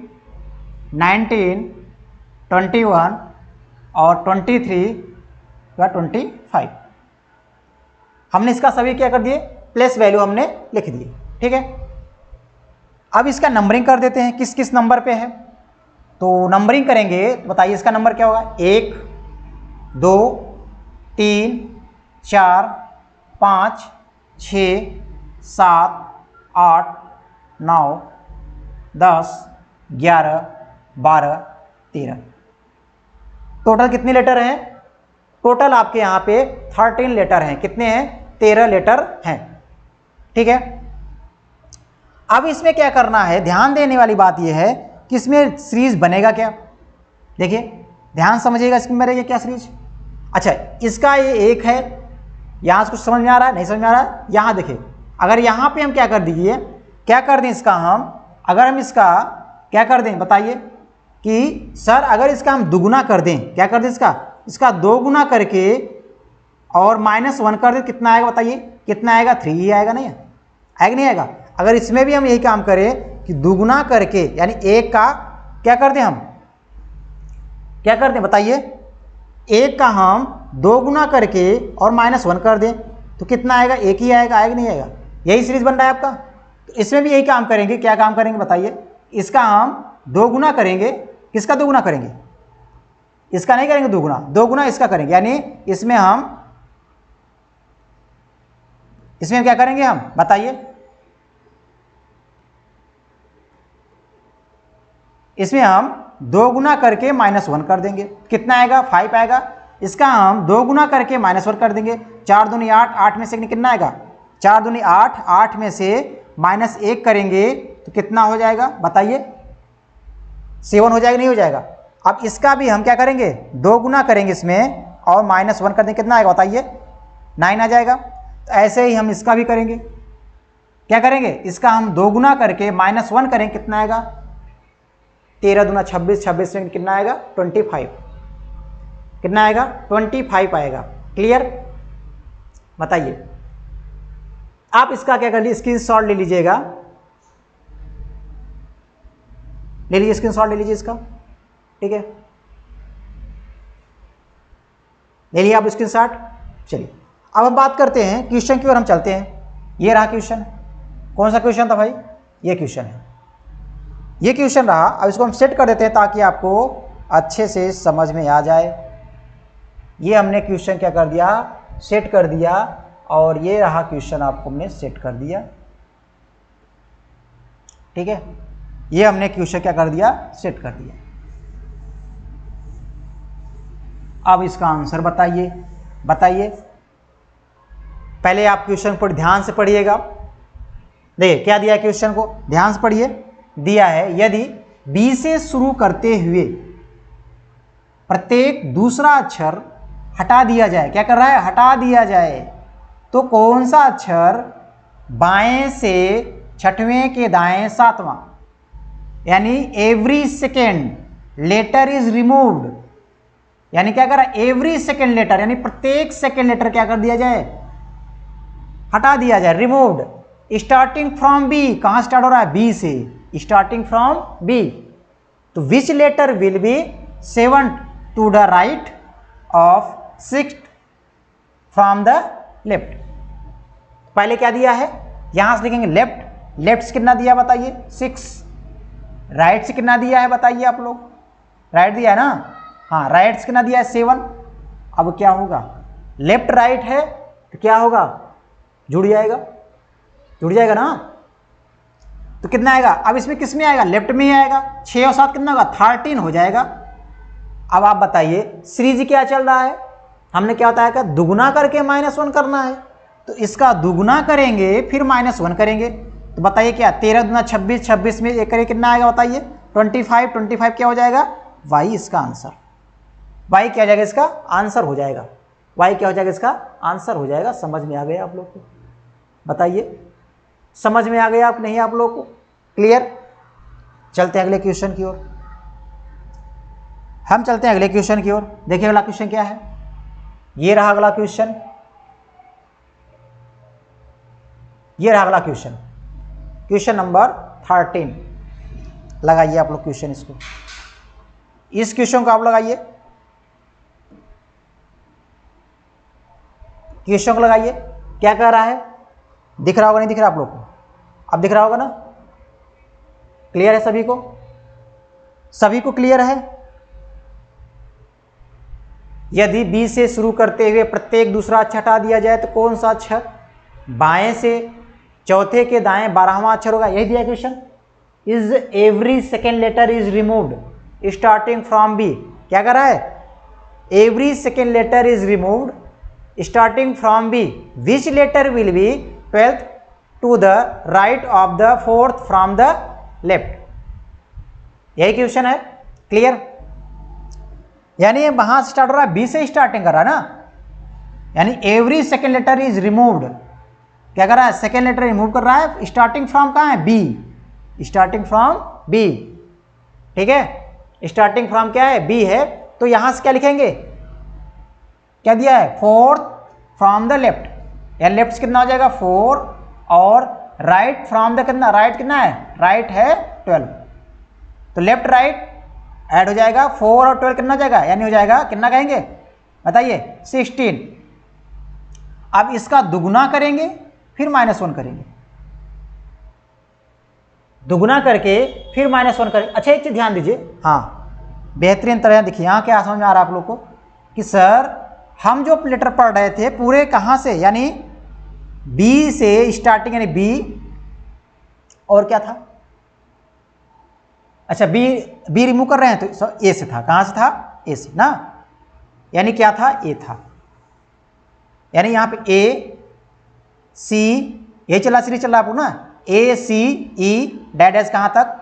19 21 और 23 या 25। हमने इसका सभी क्या कर दिए, प्लस वैल्यू हमने लिख दिए। ठीक है, अब इसका नंबरिंग कर देते हैं, किस किस नंबर पे है। तो नंबरिंग करेंगे तो बताइए इसका नंबर क्या होगा, 1 2 3 4 5 6 7 8 9 10 11 12 13। टोटल कितने लेटर हैं, टोटल आपके यहाँ पे 13 लेटर हैं, कितने हैं, 13 लेटर हैं। ठीक है, अब इसमें क्या करना है, ध्यान देने वाली बात यह है कि इसमें सीरीज बनेगा क्या, देखिए ध्यान समझिएगा, इसमें बनेगा क्या सीरीज। अच्छा, इसका ये एक है, यहाँ से कुछ समझ में आ रहा है, नहीं समझ में आ रहा है, यहाँ देखिए, अगर यहाँ पे हम क्या कर दीजिए, क्या कर दें इसका हम, अगर हम इसका क्या कर दें बताइए कि सर अगर इसका हम दुगुना कर दें, क्या कर दें इसका 2 गुना करके और -1 कर दें, कितना आएगा बताइए, कितना आएगा, 3 ही आएगा, नहीं आएगा, नहीं आएगा। अगर इसमें भी हम यही काम करें कि दुगुना करके, यानी 1 का क्या कर दें, हम क्या कर दें बताइए, 1 का हम 2 गुना करके और -1 कर दें, तो कितना आएगा, 1 ही आएगा, आएगा नहीं आएगा, यही सीरीज बन रहा है आपका। तो इसमें भी यही काम करेंगे, क्या काम करेंगे बताइए, इसका हम 2 गुना करेंगे, किसका 2 गुना करेंगे, इसका नहीं करेंगे 2 गुना, 2 गुना इसका करेंगे, यानी इसमें क्या करेंगे हम बताइए, इसमें हम 2 गुना करके -1 कर देंगे, कितना आएगा, 5 आएगा। इसका हम 2 गुना करके -1 कर देंगे, 4 दूनी 8, 8 में से कितना आएगा, 4 दूनी 8, 8 में से -1 करेंगे तो कितना हो जाएगा बताइए, 7 हो जाएगा, नहीं हो जाएगा। अब इसका भी हम क्या करेंगे, 2 गुना करेंगे इसमें और -1 कर देंगे, कितना आएगा बताइए, 9 आ जाएगा। तो ऐसे ही हम इसका भी करेंगे, क्या करेंगे, इसका हम 2 गुना करके -1 करेंगे, कितना आएगा, 13 दूना 26, 26 में कितना आएगा 25, कितना आएगा 25 आएगा। क्लियर, बताइए आप इसका क्या कर लीजिए, स्क्रीनशॉट ले लीजिएगा, ले लीजिए स्क्रीनशॉट ले लीजिए इसका, ठीक है, ले लिया आप स्क्रीनशॉट। चलिए अब हम बात करते हैं क्वेश्चन की ओर हम चलते हैं। ये रहा क्वेश्चन, कौन सा क्वेश्चन था भाई, ये क्वेश्चन है, ये क्वेश्चन रहा। अब इसको हम सेट कर देते हैं ताकि आपको अच्छे से समझ में आ जाए। ये हमने क्वेश्चन क्या कर दिया, सेट कर दिया, और ये रहा क्वेश्चन आपको हमने सेट कर दिया, ठीक है। ये हमने क्वेश्चन क्या कर दिया, सेट कर दिया। अब इसका आंसर बताइए, बताइए पहले आप क्वेश्चन पर ध्यान से पढ़िएगा। देखिए क्या दिया है क्वेश्चन को, ध्यान से पढ़िए। दिया है यदि बी से शुरू करते हुए प्रत्येक दूसरा अक्षर हटा दिया जाए, क्या कर रहा है, हटा दिया जाए, तो कौन सा अक्षर बाएं से छठवें के दाएं सातवां, यानी every second letter is removed, यानी क्या कर रहा है, एवरी सेकेंड लेटर, यानी प्रत्येक सेकेंड लेटर क्या कर दिया जाए, हटा दिया जाए, रिमूव्ड, स्टार्टिंग फ्रॉम बी, कहां स्टार्ट हो रहा है, बी से, स्टार्टिंग फ्रॉम बी, तो which letter will be 7 to the right of 6 from the left. पहले क्या दिया है, यहां से लिखेंगे लेफ्ट, लेफ्ट से कितना दिया बताइए 6, राइट से कितना दिया है बताइए आप लोग, राइट दिया है ना, हाँ राइट से कितना दिया है 7। अब क्या होगा, लेफ्ट राइट है तो क्या होगा, जुड़ जाएगा, जुड़ जाएगा ना, तो कितना आएगा, अब इसमें किस में आएगा, लेफ्ट में ही आएगा, 6 और 7 कितना होगा 13 हो जाएगा। अब आप बताइए सीरीज क्या चल रहा है, हमने क्या बताया कि दुगुना करके -1 करना है, तो इसका दुगुना करेंगे फिर -1 करेंगे, तो बताइए क्या, 13 दूना 26, 26 में एक करके कितना आएगा बताइए 25, 25 क्या हो जाएगा, वाई इसका आंसर, वाई क्या हो जाएगा इसका आंसर हो जाएगा, वाई क्या हो जाएगा इसका आंसर हो जाएगा। समझ में आ गया आप लोग को, बताइए समझ में आ गया आप नहीं, आप लोग को क्लियर। चलते हैं अगले क्वेश्चन की ओर, हम चलते हैं अगले क्वेश्चन की ओर। देखिए अगला क्वेश्चन क्या है, ये रहा अगला क्वेश्चन, ये रहा अगला क्वेश्चन, क्वेश्चन नंबर 13। लगाइए आप लोग क्वेश्चन, इसको, इस क्वेश्चन को आप लगाइए, क्वेश्चन को लगाइए, क्या कह रहा है, दिख रहा होगा नहीं दिख रहा आप लोग को, अब दिख रहा होगा ना, क्लियर है सभी को, सभी को क्लियर है। यदि बी से शुरू करते हुए प्रत्येक दूसरा अक्षर हटा दिया जाए तो कौन सा अक्षर बाएं से चौथे के दाएं 12वां अक्षर होगा, यही दिया question. Is every second letter is removed starting from B, क्या कर रहा है, every second letter is removed starting from B, which letter will be 12th to the right of the 4th from the left, यही question है, clear. यानी वहां से start हो रहा है, बी से स्टार्टिंग कर रहा है ना, यानी every second letter is removed, क्या कर रहा है, सेकेंड लेटर रिमूव कर रहा है, स्टार्टिंग फ्रॉम कहां है, बी, स्टार्टिंग फ्रॉम बी, ठीक है, स्टार्टिंग फ्रॉम क्या है, बी है, तो यहां से क्या लिखेंगे, क्या दिया है 4th फ्रॉम द लेफ्ट, या लेफ्ट से कितना हो जाएगा 4, और राइट फ्रॉम द कितना, राइट कितना है, राइट है 12, तो लेफ्ट राइट ऐड हो जाएगा, 4 और 12 कितना हो जाएगा, यानी हो जाएगा कितना कहेंगे बताइए 16। अब इसका दुगुना करेंगे फिर -1 करेंगे, दुगुना करके फिर -1 करेंगे। अच्छा एक चीज ध्यान दीजिए, हाँ बेहतरीन तरह देखिए, यहाँ क्या समझ में आ रहा है आप लोग को कि सर हम जो लेटर पढ़ रहे थे पूरे कहाँ से, यानी बी से स्टार्टिंग, यानी बी और क्या था, अच्छा बी रिमूव कर रहे हैं तो ए से था, कहां से था, ए से ना, यानी क्या था, ए था, यानी यहां पे ए सी, ये चला सीरीज चल रहा है आपको ना, ए सी ई डैश कहां तक,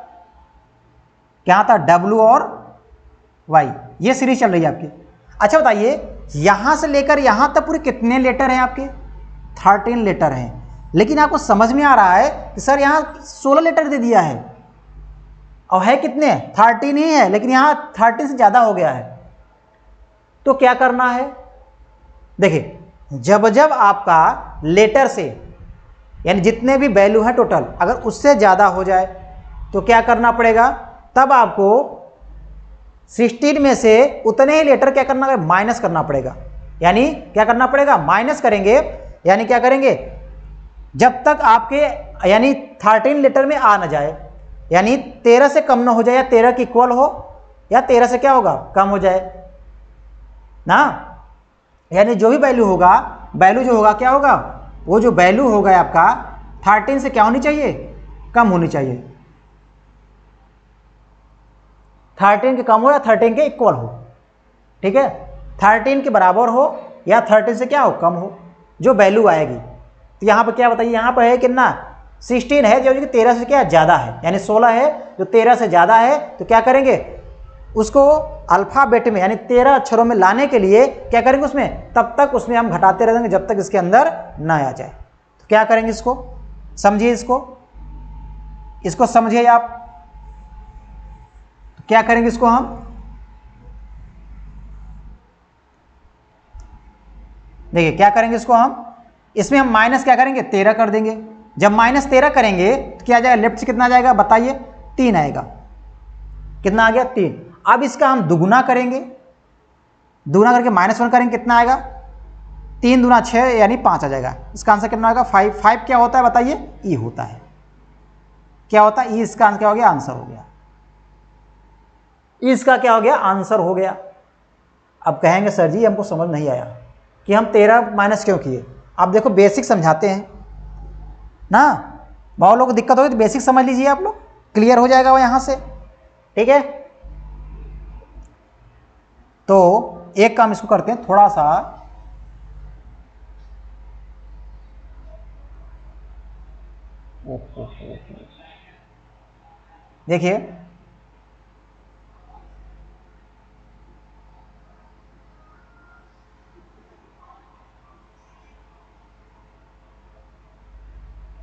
क्या था डब्ल्यू और वाई, ये सीरीज चल रही है आपकी। अच्छा बताइए यहां से लेकर यहां तक पूरे कितने लेटर हैं आपके, 13 लेटर हैं, लेकिन आपको समझ में आ रहा है कि सर यहां 16 लेटर दे दिया है, और है कितने 13 ही है, लेकिन यहां 13 से ज्यादा हो गया है, तो क्या करना है, देखिए जब जब आपका लेटर से, यानी जितने भी वैल्यू है टोटल, अगर उससे ज्यादा हो जाए तो क्या करना पड़ेगा, तब आपको 16 में से उतने ही लेटर क्या करना है, माइनस करना पड़ेगा, यानी क्या करना पड़ेगा, माइनस करेंगे, यानी क्या करेंगे, जब तक आपके यानी 13 लेटर में आ ना जाए, यानी 13 से कम ना हो जाए, या 13 के इक्वल हो, या 13 से क्या होगा कम हो जाए ना, यानी जो भी वैल्यू होगा, वैल्यू जो होगा क्या होगा, वो जो वैल्यू होगा आपका 13 से क्या होनी चाहिए, कम होनी चाहिए, 13 के कम हो या 13 के इक्वल हो, ठीक है, 13 के बराबर हो या 13 से क्या हो कम हो, जो वैल्यू आएगी तो यहाँ पर क्या बताइए, यहाँ पर है कितना 16 है जो कि 13 से क्या ज़्यादा है, यानी 16 है जो 13 से ज़्यादा है। तो क्या करेंगे, उसको अल्फ़ाबेट में यानी 13 अक्षरों में लाने के लिए क्या करेंगे, उसमें तब तक उसमें हम घटाते रहेंगे जब तक इसके अंदर ना आ जाए। तो क्या करेंगे, इसको समझिए, इसको समझिए आप। तो क्या करेंगे, इसको हम देखिए क्या करेंगे, इसको हम इसमें हम माइनस क्या करेंगे 13 कर देंगे। जब माइनस 13 करेंगे तो क्या आ जाएगा, लेफ्ट से कितना आ जाएगा बताइए, 3 आएगा। कितना आ गया 3। अब इसका हम दुगुना करेंगे, दुगुना करके -1 करेंगे, कितना आएगा 3 दूना 6 यानी 5 आ जाएगा। इसका आंसर कितना आएगा 5। 5 क्या होता है बताइए, ई होता है। क्या होता है ई, इसका आंसर क्या हो गया, आंसर हो गया। इसका क्या हो गया, आंसर हो गया। अब कहेंगे सर जी हमको समझ नहीं आया कि हम 13 माइनस क्यों किए। आप देखो बेसिक समझाते हैं ना, बहुत लोगों को दिक्कत होगी तो बेसिक समझ लीजिए आप लोग, क्लियर हो जाएगा वो यहाँ से, ठीक है। तो एक काम इसको करते हैं, थोड़ा सा देखिए,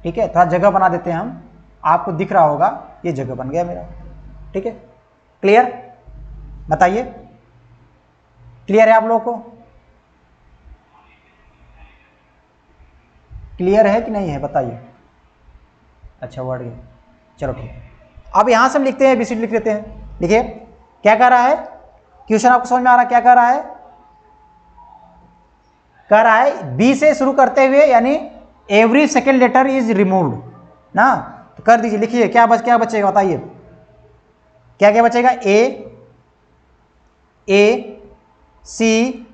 ठीक है, थोड़ा जगह बना देते हैं हम, आपको दिख रहा होगा ये जगह बन गया मेरा, ठीक है। क्लियर, बताइए क्लियर है आप लोगों को, क्लियर है कि नहीं है बताइए। अच्छा वर्ड गया, चलो ठीक है। अब यहां से हम लिखते हैं, बीसीडी लिख लेते हैं। लिखिए क्या कह रहा है क्वेश्चन, आपको समझ में आ रहा है क्या कह रहा है, कह रहा है बी से शुरू करते हुए यानी every second letter is removed ना। तो कर दीजिए, लिखिए क्या बचेगा बताइए, क्या क्या बचेगा, ए सी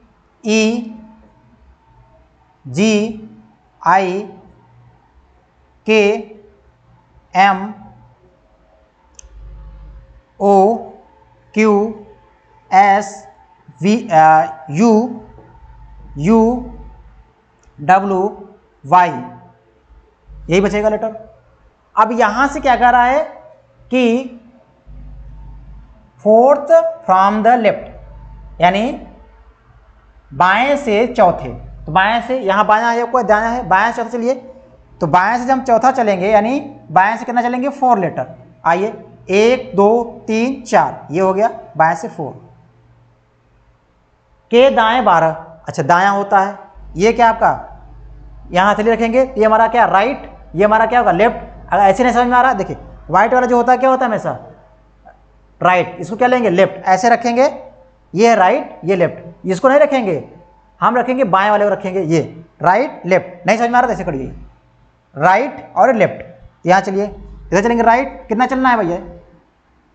ई G I K M O Q S V U U W Y, यही बचेगा लेटर। अब यहां से क्या कह रहा है कि फोर्थ फ्रॉम द लेफ्ट, यानी बाएं से चौथे। तो बाएं से, यहां बायां है कोई दायां है, बाएं से चौथे चलिए। तो बाएं से जब हम चौथा चलेंगे यानी बाएं से कितना चलेंगे 4 लेटर। आइए 1 2 3 4, ये हो गया बाएं से 4। के दाएं 12, अच्छा दायां होता है, ये क्या आपका यहाँ हथेली रखेंगे, ये हमारा क्या राइट, ये हमारा क्या होगा लेफ्ट। अगर ऐसे नहीं समझ में आ रहा, देखिए व्हाइट वाला जो होता है क्या होता है हमेशा राइट, इसको क्या लेंगे लेफ्ट, ऐसे रखेंगे, ये है राइट ये लेफ्ट। इसको नहीं रखेंगे, हम रखेंगे बाएं वाले को रखेंगे, ये राइट लेफ्ट। नहीं समझ में आ रहा, ऐसे करिए राइट और लेफ्ट। यहाँ चलिए इधर चलेंगे, राइट कितना चलना है भैया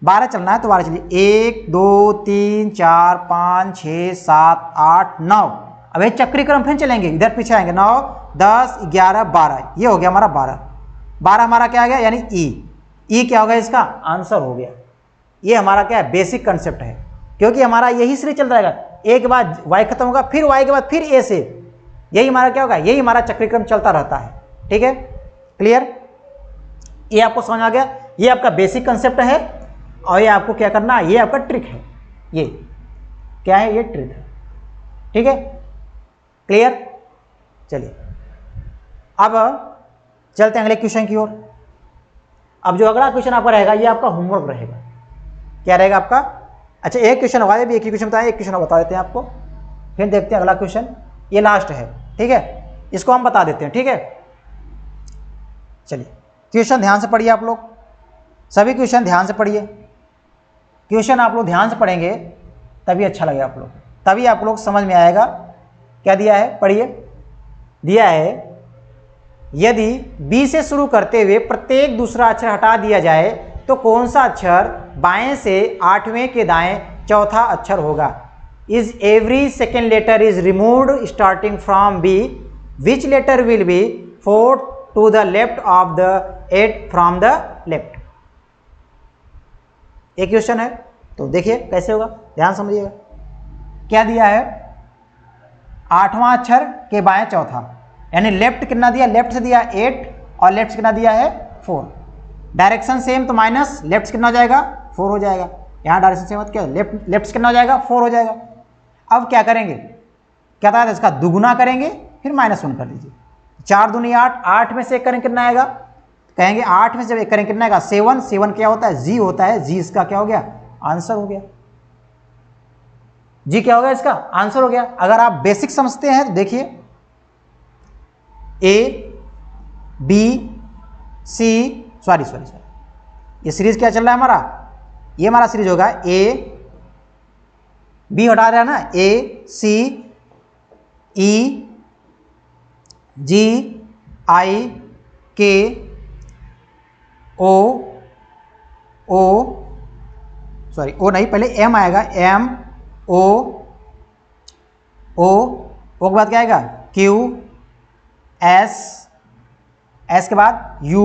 12 चलना है, तो 12 चलिए 1 2 3 4 5 6 7 8 9। अब ये चक्री क्रम फिर चलेंगे, इधर पीछे आएंगे 9 10 11 12, ये हो गया हमारा 12। 12 हमारा क्या आ गया यानी ई क्या होगा, इसका आंसर हो गया। ये हमारा क्या है बेसिक कंसेप्ट है, क्योंकि हमारा यही सीरीज चल रहेगा, ए के बाद वाई खत्म होगा, फिर वाई के बाद फिर ए से, यही हमारा क्या होगा, यही हमारा चक्रीक्रम चलता रहता है, ठीक है। क्लियर, ये आपको समझ आ गया, ये आपका बेसिक कंसेप्ट है। और ये आपको क्या करना है, ये आपका ट्रिक है, ये क्या है, ये ट्रिक है, ठीक है। क्लियर, चलिए अब चलते हैं अगले क्वेश्चन की ओर। अब जो अगला क्वेश्चन आपका रहेगा ये आपका होमवर्क रहेगा, क्या रहेगा आपका, अच्छा एक क्वेश्चन होगा, ये भी एक ही क्वेश्चन बताया, एक क्वेश्चन बता देते हैं आपको, फिर देखते हैं अगला क्वेश्चन, ये लास्ट है, ठीक है, इसको हम बता देते हैं, ठीक है। चलिए क्वेश्चन ध्यान से पढ़िए आप लोग, सभी क्वेश्चन ध्यान से पढ़िए, क्वेश्चन आप लोग ध्यान से पढ़ेंगे तभी अच्छा लगेगा आप लोग, तभी आप लोग समझ में आएगा। क्या दिया है पढ़िए, दिया है यदि बी से शुरू करते हुए प्रत्येक दूसरा अक्षर हटा दिया जाए तो कौन सा अक्षर बाएं से 8वें के दाएं चौथा अक्षर होगा। Is every second letter is removed starting from B, which letter will be 4 to the left of the 8 from the left. एक क्वेश्चन है, तो देखिए कैसे होगा, ध्यान समझिएगा। क्या दिया है 8वां अक्षर के बाएं चौथा, यानी लेफ्ट कितना दिया, लेफ्ट से दिया 8 और लेफ्ट से कितना दिया है 4। डायरेक्शन सेम तो माइनस लेफ्ट से कितना हो जाएगा 4 हो जाएगा। यहाँ डायरेक्शन सेम क्या, लेफ्ट से कितना हो जाएगा 4 हो जाएगा। अब क्या करेंगे, क्या था इसका दुगुना करेंगे फिर -1 कर दीजिए। 4 दूनी 8, 8 में से 1 करेंगे कितना आएगा, कहेंगे 8 में से 1 करेंगे कितना आएगा 7। 7 क्या होता है, जी होता है, जी इसका क्या हो गया आंसर हो गया। जी क्या हो गया, इसका आंसर हो गया। अगर आप बेसिक समझते हैं तो देखिए ए बी सी सॉरी ये सीरीज क्या चल रहा है हमारा, ये हमारा सीरीज होगा ए बी हटा रहा है ना, ए सी ई जी आई के ओ सॉरी ओ नहीं, पहले एम आएगा, एम ओ के बाद क्या आएगा क्यू एस के बाद यू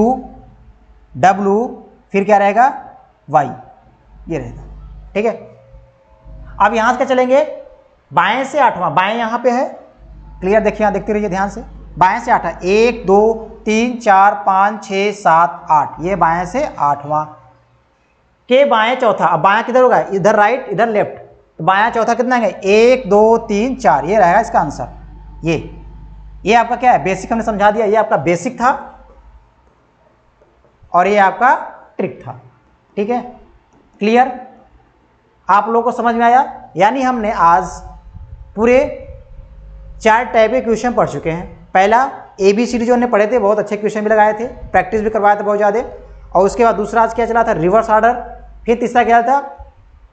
डब्लू फिर क्या रहेगा वाई, ये रहेगा। ठीक है, अब यहां से क्या चलेंगे, बाएं से 8वां, बाएं यहां पे है, क्लियर देखिए, यहां देखते रहिए ध्यान से, बाएं से 8वां 1 2 3 4 5 6 7 8, ये बाएं से 8वां के बाएं चौथा। अब बायां किधर होगा, इधर राइट इधर लेफ्ट, तो बायां चौथा कितना है 1 2 3 4, ये रहेगा इसका आंसर। ये आपका क्या है, बेसिक हमने समझा दिया, ये आपका बेसिक था और ये आपका ट्रिक था। ठीक है, क्लियर, आप लोगों को समझ में आया। यानी हमने आज पूरे 4 टाइप के क्वेश्चन पढ़ चुके हैं। पहला ABCD जो हमने पढ़े थे, बहुत अच्छे क्वेश्चन भी लगाए थे, प्रैक्टिस भी करवाए थे बहुत ज़्यादा। और उसके बाद दूसरा आज क्या चला था, रिवर्स ऑर्डर। फिर तीसरा क्या था,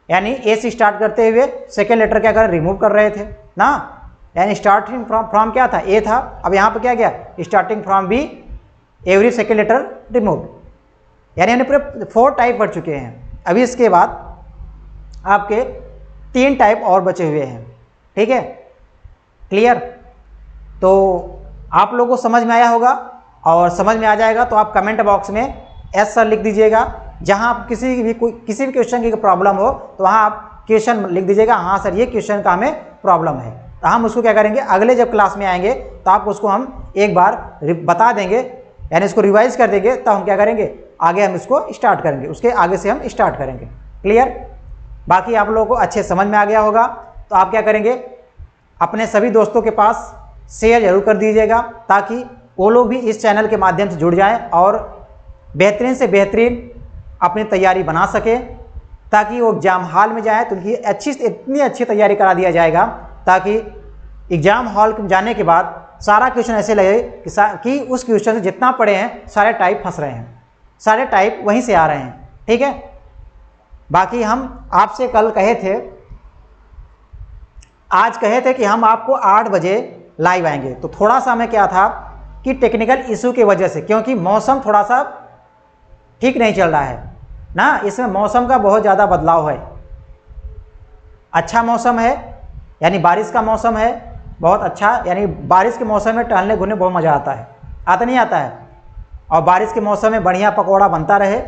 यानी ए से स्टार्ट करते हुए सेकेंड लेटर क्या कर रिमूव कर रहे थे ना, यानी स्टार्टिंग फ्रॉम क्या था ए था, अब यहाँ पे क्या गया starting from B every second letter remove. यानी हमने पूरे 4 टाइप पढ़ चुके हैं। अभी इसके बाद आपके 3 टाइप और बचे हुए हैं। ठीक है, क्लियर, तो आप लोगों को समझ में आया होगा, और समझ में आ जाएगा तो आप कमेंट बॉक्स में एस सर लिख दीजिएगा। जहां आप किसी भी क्वेश्चन की प्रॉब्लम हो तो वहां आप क्वेश्चन लिख दीजिएगा, हाँ सर ये क्वेश्चन का हमें प्रॉब्लम है। तो हम उसको क्या करेंगे, अगले जब क्लास में आएंगे तो आप उसको हम एक बार बता देंगे, यानी इसको रिवाइज कर देंगे, तब हम क्या करेंगे आगे हम इसको स्टार्ट करेंगे, उसके आगे से हम स्टार्ट करेंगे। क्लियर, बाकी आप लोगों को अच्छे समझ में आ गया होगा। तो आप क्या करेंगे, अपने सभी दोस्तों के पास शेयर जरूर कर दीजिएगा, ताकि वो लोग भी इस चैनल के माध्यम से जुड़ जाएं और बेहतरीन से बेहतरीन अपनी तैयारी बना सके, ताकि वो एग्ज़ाम हॉल में जाए तो उनकी इतनी अच्छी तैयारी करा दिया जाएगा, ताकि एग्ज़ाम हॉल में जाने के बाद सारा क्वेश्चन ऐसे लगे कि उस क्वेश्चन से जितना पढ़े हैं सारे टाइप फंस रहे हैं, सारे टाइप वहीं से आ रहे हैं। ठीक है, बाकी हम आपसे कल कहे थे, आज कहे थे कि हम आपको 8 बजे लाइव आएंगे। तो थोड़ा सा हमें क्या था कि टेक्निकल इशू की वजह से, क्योंकि मौसम थोड़ा सा ठीक नहीं चल रहा है ना, इसमें मौसम का बहुत ज़्यादा बदलाव है। अच्छा मौसम है, यानी बारिश का मौसम है, बहुत अच्छा, यानी बारिश के मौसम में टहलने घूमने बहुत मज़ा आता है, आता नहीं आता है। और बारिश के मौसम में बढ़िया पकौड़ा बनता रहे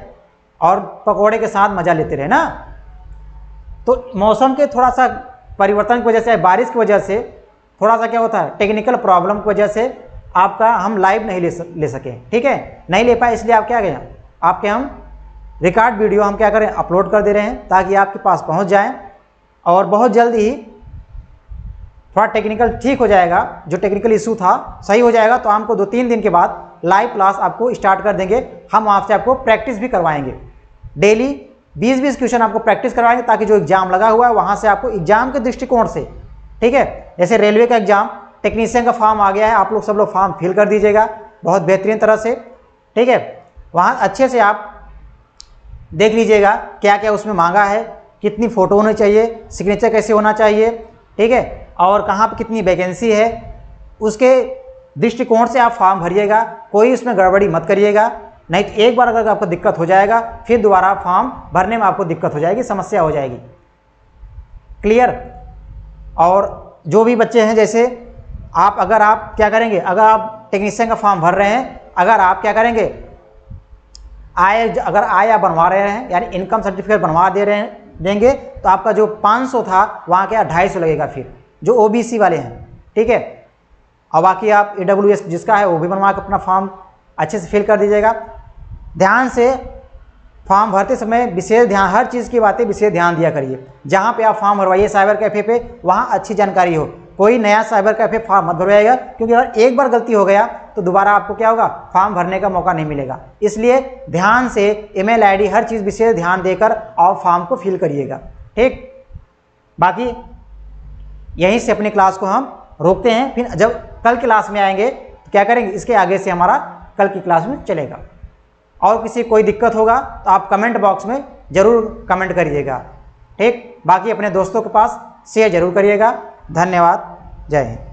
और पकौड़े के साथ मज़ा लेते रहे ना। तो मौसम के थोड़ा सा परिवर्तन की वजह से, बारिश की वजह से थोड़ा सा क्या होता है, टेक्निकल प्रॉब्लम की वजह से आपका हम लाइव नहीं ले सके। ठीक है, नहीं ले पाए, इसलिए आप क्या गए, आपके हम रिकॉर्ड वीडियो हम क्या करें अपलोड कर दे रहे हैं, ताकि आपके पास पहुंच जाएं। और बहुत जल्द ही थोड़ा टेक्निकल ठीक हो जाएगा, जो टेक्निकल इशू था सही हो जाएगा, तो हमको 2-3 दिन के बाद लाइव क्लास आपको स्टार्ट कर देंगे। हम आपसे आपको प्रैक्टिस भी करवाएंगे, डेली 20-20 क्वेश्चन आपको प्रैक्टिस करवाएंगे, ताकि जो एग्जाम लगा हुआ है वहाँ से आपको एग्जाम के दृष्टिकोण से, ठीक है, जैसे रेलवे का एग्जाम, टेक्नीशियन का फॉर्म आ गया है, आप लोग सब लोग फॉर्म फिल कर दीजिएगा बहुत बेहतरीन तरह से। ठीक है, वहाँ अच्छे से आप देख लीजिएगा क्या क्या उसमें मांगा है, कितनी फ़ोटो होनी चाहिए, सिग्नेचर कैसे होना चाहिए, ठीक है, और कहाँ पर कितनी वैकेंसी है, उसके दृष्टिकोण से आप फॉर्म भरिएगा। कोई उसमें गड़बड़ी मत करिएगा, नहीं तो एक बार अगर आपको दिक्कत हो जाएगा फिर दोबारा फॉर्म भरने में आपको दिक्कत हो जाएगी, समस्या हो जाएगी। क्लियर, और जो भी बच्चे हैं, जैसे अगर आप क्या करेंगे, अगर आप टेक्नीशियन का फॉर्म भर रहे हैं, अगर आप क्या करेंगे अगर आय आप बनवा रहे हैं, यानी इनकम सर्टिफिकेट बनवा देंगे, तो आपका जो 500 था वहाँ क्या 250 लगेगा फिर, जो OBC वाले हैं। ठीक है, और बाकी आप AWS जिसका है वो भी बनवा के अपना फॉर्म अच्छे से फिल कर दीजिएगा। ध्यान से फॉर्म भरते समय विशेष ध्यान, हर चीज़ की बातें विशेष ध्यान दिया करिए। जहाँ पे आप फॉर्म भरवाइए साइबर कैफ़े पे, वहाँ अच्छी जानकारी हो। कोई नया साइबर कैफ़े फॉर्म मत भरवाइएगा, क्योंकि अगर एक बार गलती हो गया तो दोबारा आपको क्या होगा, फॉर्म भरने का मौका नहीं मिलेगा। इसलिए ध्यान से ईमेल आईडी हर चीज़ विशेष ध्यान देकर और फॉर्म को फिल करिएगा, ठीक। बाकी यहीं से अपनी क्लास को हम रोकते हैं, फिर जब कल क्लास में आएंगे तो क्या करेंगे, इसके आगे से हमारा कल की क्लास में चलेगा। और किसी कोई दिक्कत होगा तो आप कमेंट बॉक्स में ज़रूर कमेंट करिएगा, ठीक। बाकी अपने दोस्तों के पास शेयर जरूर करिएगा। धन्यवाद, जय हिंद।